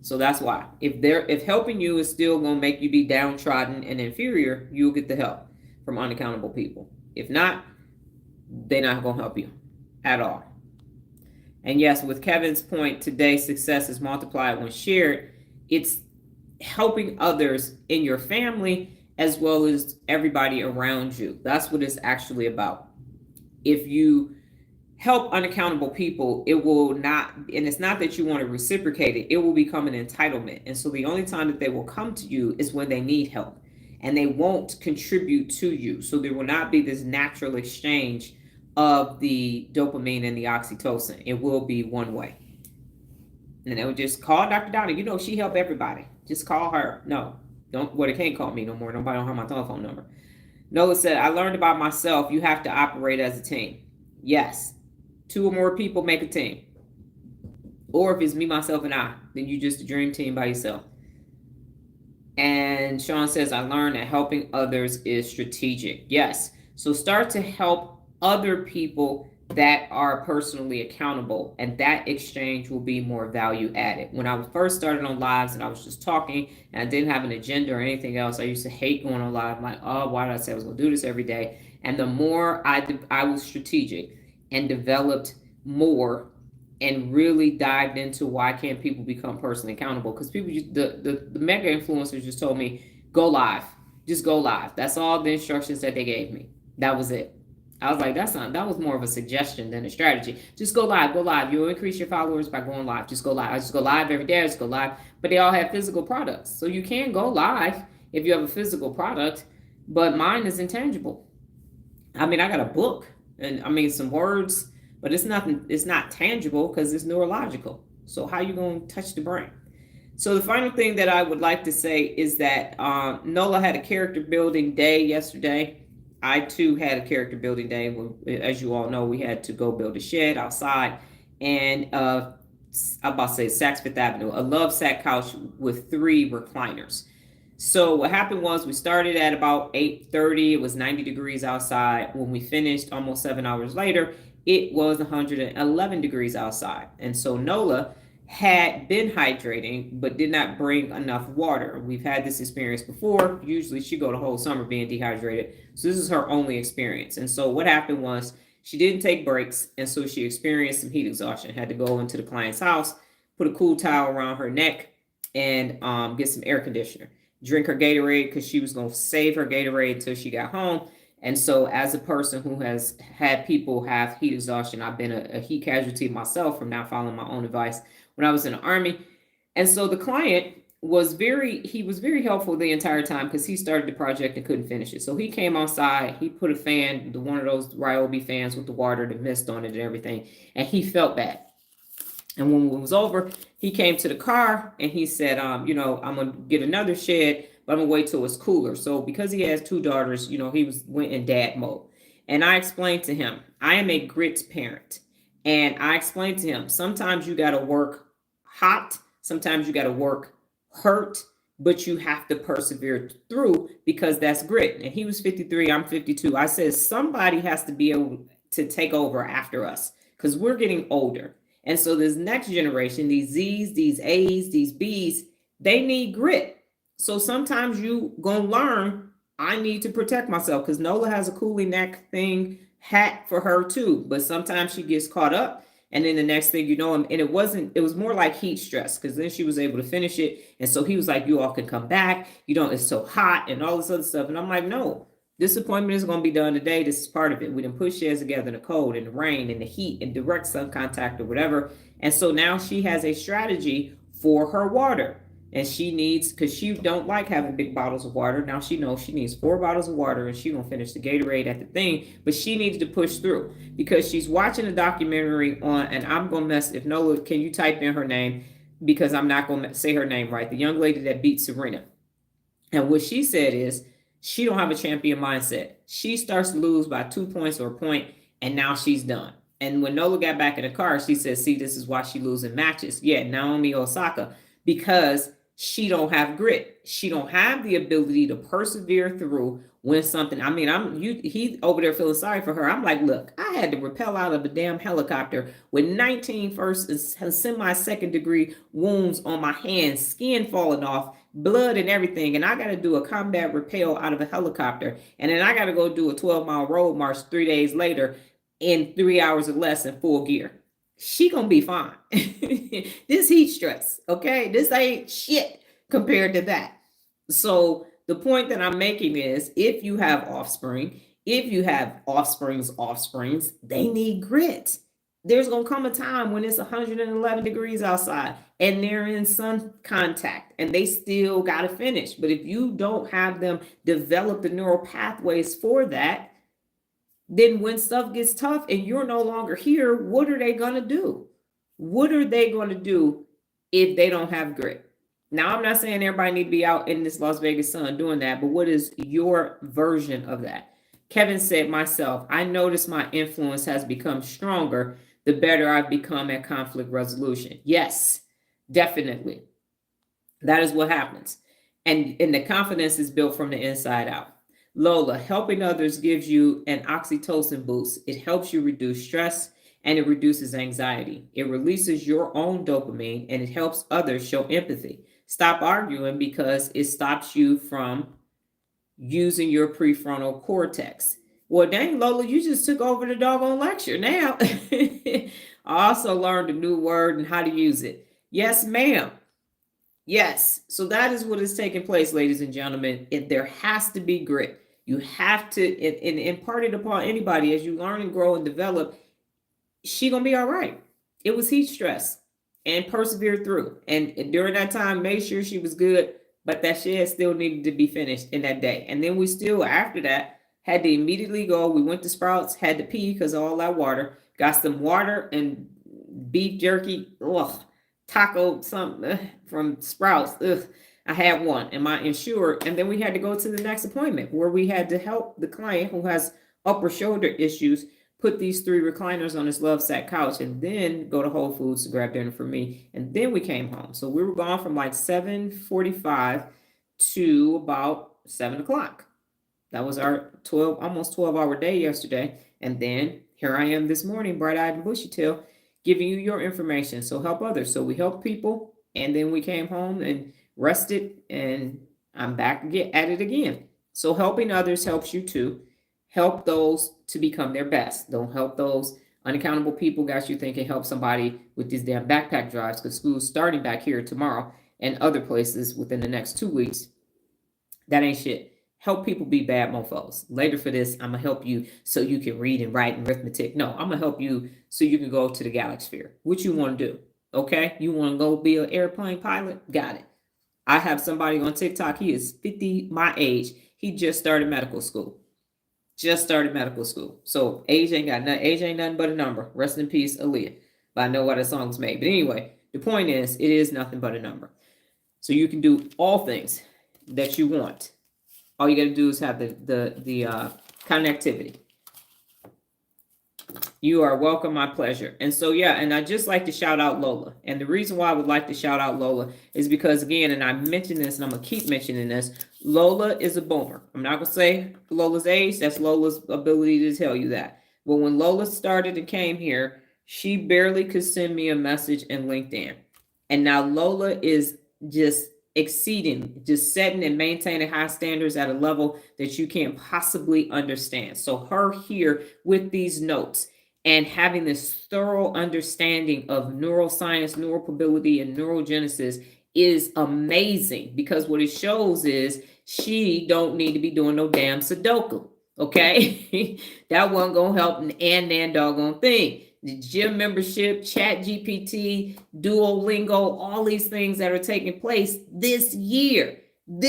So that's why. If helping you is still going to make you be downtrodden and inferior, you'll get the help from unaccountable people. If not, they're not going to help you at all. And yes, with Kevin's point today, success is multiplied when shared. It's helping others in your family as well as everybody around you. That's what it's actually about. If you help unaccountable people, it will not, and it's not that you want to reciprocate it, it will become an entitlement. And so the only time that they will come to you is when they need help, and they won't contribute to you. So there will not be this natural exchange of the dopamine and the oxytocin. It will be one way. And they will just call Dr. Donna. She help everybody. Just call her. No, don't. Well, they can't call me no more. Nobody don't have my telephone number. Noah said, I learned about myself. You have to operate as a team. Yes. 2 or more people make a team. Or if it's me, myself, and I, then you just a dream team by yourself. And Sean says, I learned that helping others is strategic. Yes. So start to help other people that are personally accountable, and that exchange will be more value added. When I first started on lives and I was just talking and I didn't have an agenda or anything else, I used to hate going on live. I'm like, oh, why did I say I was going to do this every day? And the more I was strategic and developed more and really dived into why can't people become personally accountable, because people the mega influencers just told me, go live, just go live. That's all the instructions that they gave me. That was it. I was like, that was more of a suggestion than a strategy. Just go live, go live. You'll increase your followers by going live. Just go live. I just go live every day. I just go live. But they all have physical products. So you can go live if you have a physical product, but mine is intangible. I mean, I got a book and I mean some words, but it's nothing, it's not tangible because it's neurological. So how you gonna touch the brain? So the final thing that I would like to say is that Nola had a character building day yesterday. I too had a character building day. As you all know, we had to go build a shed outside, and I'm about to say Saks Fifth Avenue, a love sack couch with 3 recliners. So what happened was we started at about 8:30. It was 90 degrees outside. When we finished almost 7 hours later, it was 111 degrees outside. And so Nola had been hydrating but did not bring enough water. We've had this experience before. Usually she go the whole summer being dehydrated. So this is her only experience. And so what happened was she didn't take breaks, and so she experienced some heat exhaustion. Had to go into the client's house, put a cool towel around her neck, and get some air conditioner. Drink her Gatorade because she was going to save her Gatorade until she got home. And so, as a person who has had people have heat exhaustion, I've been a heat casualty myself from not following my own advice when I was in the Army. And so the client was very helpful the entire time because he started the project and couldn't finish it. So he came outside, he put a fan, one of those Ryobi fans with the water, the mist on it and everything, and he felt bad. And when it was over, he came to the car and he said, I'm gonna get another shed, but I'm gonna wait till it's cooler. So because he has 2 daughters, he went in dad mode. And I explained to him, I am a grit parent. And I explained to him, sometimes you gotta work hot, sometimes you gotta work hurt, but you have to persevere through because that's grit. And he was 53, I'm 52. I said somebody has to be able to take over after us because we're getting older. And so this next generation, these Z's, these A's, these B's, they need grit. So sometimes you gonna learn, I need to protect myself because Nola has a coolie neck thing hat for her too. But sometimes she gets caught up. And then the next thing you know, and it was more like heat stress because then she was able to finish it. And so he was like, you all can come back. It's so hot and all this other stuff. And I'm like, no, this appointment is going to be done today. This is part of it. We didn't push chairs together in the cold and the rain and the heat and direct sun contact or whatever. And so now she has a strategy for her water. And she needs, because she don't like having big bottles of water. Now she knows she needs 4 bottles of water and she gonna finish the Gatorade at the thing. But she needs to push through because she's watching a documentary on, and I'm gonna mess, if Nola, can you type in her name? Because I'm not gonna say her name right. The young lady that beat Serena. And what she said is, she don't have a champion mindset. She starts to lose by 2 points or a point, and now she's done. And when Nola got back in the car, she said, see, this is why she losing matches. Yeah, Naomi Osaka, because she don't have grit. She don't have the ability to persevere through when something, he over there feeling sorry for her. I'm like, look, I had to rappel out of a damn helicopter with 19 first and semi-second degree wounds on my hands, skin falling off, blood and everything. And I got to do a combat rappel out of a helicopter. And then I got to go do a 12-mile road march 3 days later in 3 hours or less in full gear. She gonna be fine. This heat stress, okay? This ain't shit compared to that. So the point that I'm making is, if you have offspring, if you have offsprings, they need grit. There's gonna come a time when it's 111 degrees outside and they're in sun contact and they still gotta finish. But if you don't have them develop the neural pathways for that, then when stuff gets tough and you're no longer here, what are they going to do? What are they going to do if they don't have grit? Now, I'm not saying everybody need to be out in this Las Vegas sun doing that, but what is your version of that? Kevin said, myself, I notice my influence has become stronger the better I've become at conflict resolution. Yes, definitely. That is what happens. And the confidence is built from the inside out. Lola, helping others gives you an oxytocin boost. It helps you reduce stress and it reduces anxiety. It releases your own dopamine and it helps others show empathy. Stop arguing because it stops you from using your prefrontal cortex. Well, dang, Lola, you just took over the doggone lecture now. I also learned a new word and how to use it. Yes, ma'am. Yes. So that is what is taking place, ladies and gentlemen. There has to be grit. You have to impart it upon anybody as you learn and grow and develop. She gonna be all right. It was heat stress and persevere through. And during that time, made sure she was good, but that shed still needed to be finished in that day. And then we still, after that, Had to immediately go. We went to Sprouts, had to pee because of all that water. Got some water and beef jerky. Ugh. Taco something from Sprouts. Ugh. I had one. Am I insured? And then we had to go to the next appointment where we had to help the client who has upper shoulder issues put these 3 recliners on his love sack couch, and then go to Whole Foods to grab dinner for me. And then we came home. So we were gone from like 7:45 to about 7 o'clock. That was our almost 12-hour day yesterday. And then here I am this morning, bright-eyed and bushy-tailed, giving you your information. So help others. So we helped people, and then we came home and rested, and I'm back at it again. So helping others helps you too. Help those to become their best. Don't help those unaccountable people got you thinking help somebody with these damn backpack drives, because school's starting back here tomorrow and other places within the next 2 weeks. That ain't shit. Help people be bad mofos. Later for this, I'm going to help you so you can read and write and arithmetic. No, I'm going to help you so you can go to the galaxy. What you want to do? Okay? You want to go be an airplane pilot? Got it. I have somebody on TikTok. He is 50, my age. He just started medical school. So age ain't nothing but a number. Rest in peace, Aaliyah. But I know why the song's made. But anyway, the point is, it is nothing but a number. So you can do all things that you want. All you got to do is have the connectivity. You are welcome, my pleasure. And so, yeah, and I just like to shout out Lola. And the reason why I would like to shout out Lola is because, again, and I mentioned this and I'm going to keep mentioning this, Lola is a boomer. I'm not going to say Lola's age. That's Lola's ability to tell you that. But when Lola started and came here, she barely could send me a message in LinkedIn. And now Lola is just setting and maintaining high standards at a level that you can't possibly understand. So her here with these notes and having this thorough understanding of neuroscience, neuroprobability, and neurogenesis is amazing, because what it shows is she don't need to be doing no damn Sudoku. Okay? That wasn't going to help and doggone thing. The gym membership, ChatGPT, Duolingo, all these things that are taking place this year, and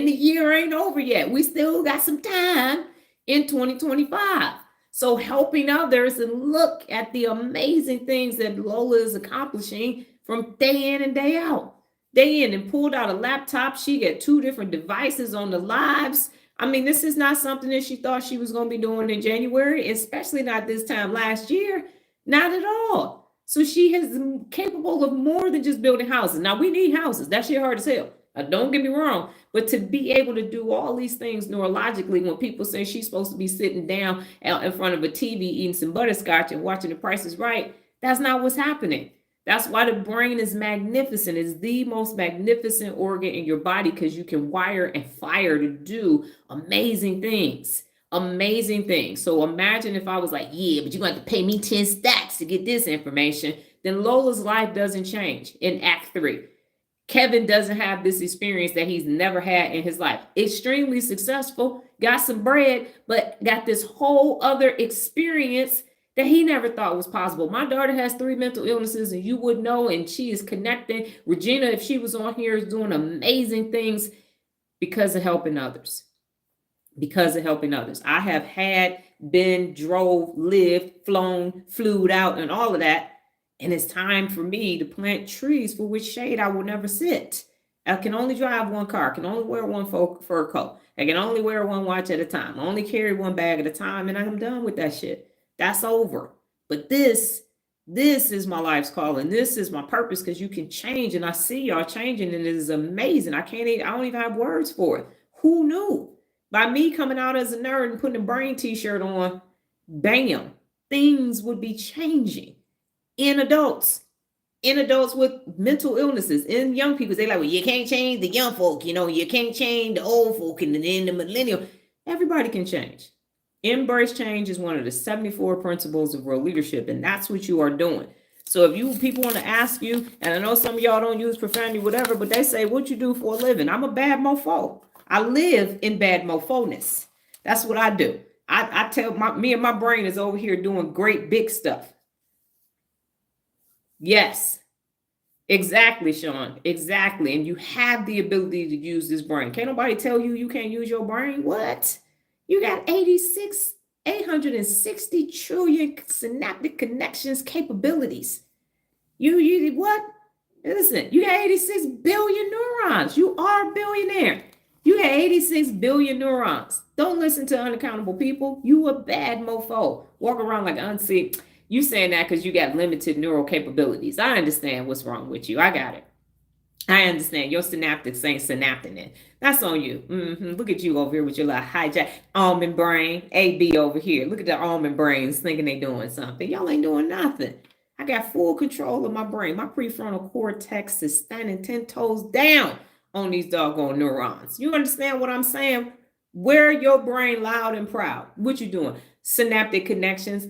the year ain't over yet. We still got some time in 2025. So helping others, and look at the amazing things that Lola is accomplishing from day in and day out. Day in, and pulled out a laptop. She got 2 different devices on the lives. I mean, this is not something that she thought she was going to be doing in January, especially not this time last year. Not at all. So she is capable of more than just building houses. Now, we need houses. That shit hard as hell. Don't get me wrong. But to be able to do all these things neurologically, when people say she's supposed to be sitting down out in front of a TV eating some butterscotch and watching The Price is Right, that's not what's happening. That's why the brain is magnificent. It's the most magnificent organ in your body, because you can wire and fire to do amazing things. So imagine if I was like, yeah, but you're going to have to pay me 10 stacks to get this information. Then Lola's life doesn't change in Act 3. Kevin doesn't have this experience that he's never had in his life. Extremely successful, got some bread, but got this whole other experience that he never thought was possible. My daughter has 3 mental illnesses, and you would know, and she is connecting. Regina, if she was on here, is doing amazing things because of helping others. I have been, drove, lived, flown, flew out, and all of that. And it's time for me to plant trees for which shade I will never sit. I can only drive one car. I can only wear one fur coat. I can only wear one watch at a time. I only carry one bag at a time, and I'm done with that shit. That's over. But this is my life's calling. This is my purpose, because you can change, and I see y'all changing, and it is amazing. I don't even have words for it. Who knew? By me coming out as a nerd and putting a brain t-shirt on, bam, things would be changing in adults with mental illnesses, in young people. They like, well, you can't change the young folk, you can't change the old folk, and then the millennial. Everybody can change. Embrace change is one of the 74 principles of real leadership, and that's what you are doing. So if people want to ask you, and I know some of y'all don't use profanity, whatever, but they say, what you do for a living? I'm a bad mofo. I live in bad mofo-ness. That's what I do. I tell me and my brain is over here doing great big stuff. Yes. Exactly, Sean. Exactly. And you have the ability to use this brain. Can't nobody tell you you can't use your brain. What? You got 860 trillion synaptic connections capabilities. You what? Listen, you got 86 billion neurons. You are a billionaire. You got 86 billion neurons. Don't listen to unaccountable people. You a bad mofo. Walk around like unseen. You saying that because you got limited neural capabilities. I understand what's wrong with you. I got it. I understand. Your synaptics ain't synapting it. That's on you. Look at you over here with your little hijack almond brain. AB over here. Look at the almond brains thinking they doing something. Y'all ain't doing nothing. I got full control of my brain. My prefrontal cortex is standing 10 toes down on these doggone neurons. You understand what I'm saying? Wear your brain loud and proud. What you doing? Synaptic connections,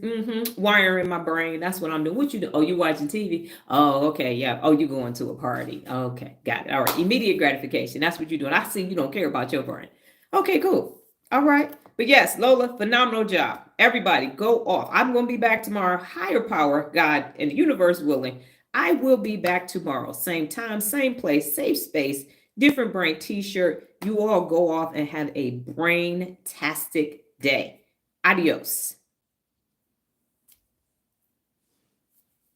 wiring my brain. That's what I'm doing. What you do? Oh, you watching TV? Oh, okay, yeah. Oh, you going to a party? Okay, got it. All right, immediate gratification. That's what you're doing. I see you don't care about your brain. Okay, cool. All right, but yes, Lola, phenomenal job. Everybody, go off. I'm going to be back tomorrow. Higher power, God, and the universe willing. I will be back tomorrow. Same time, same place, safe space, different brain T-shirt. You all go off and have a brain-tastic day. Adios.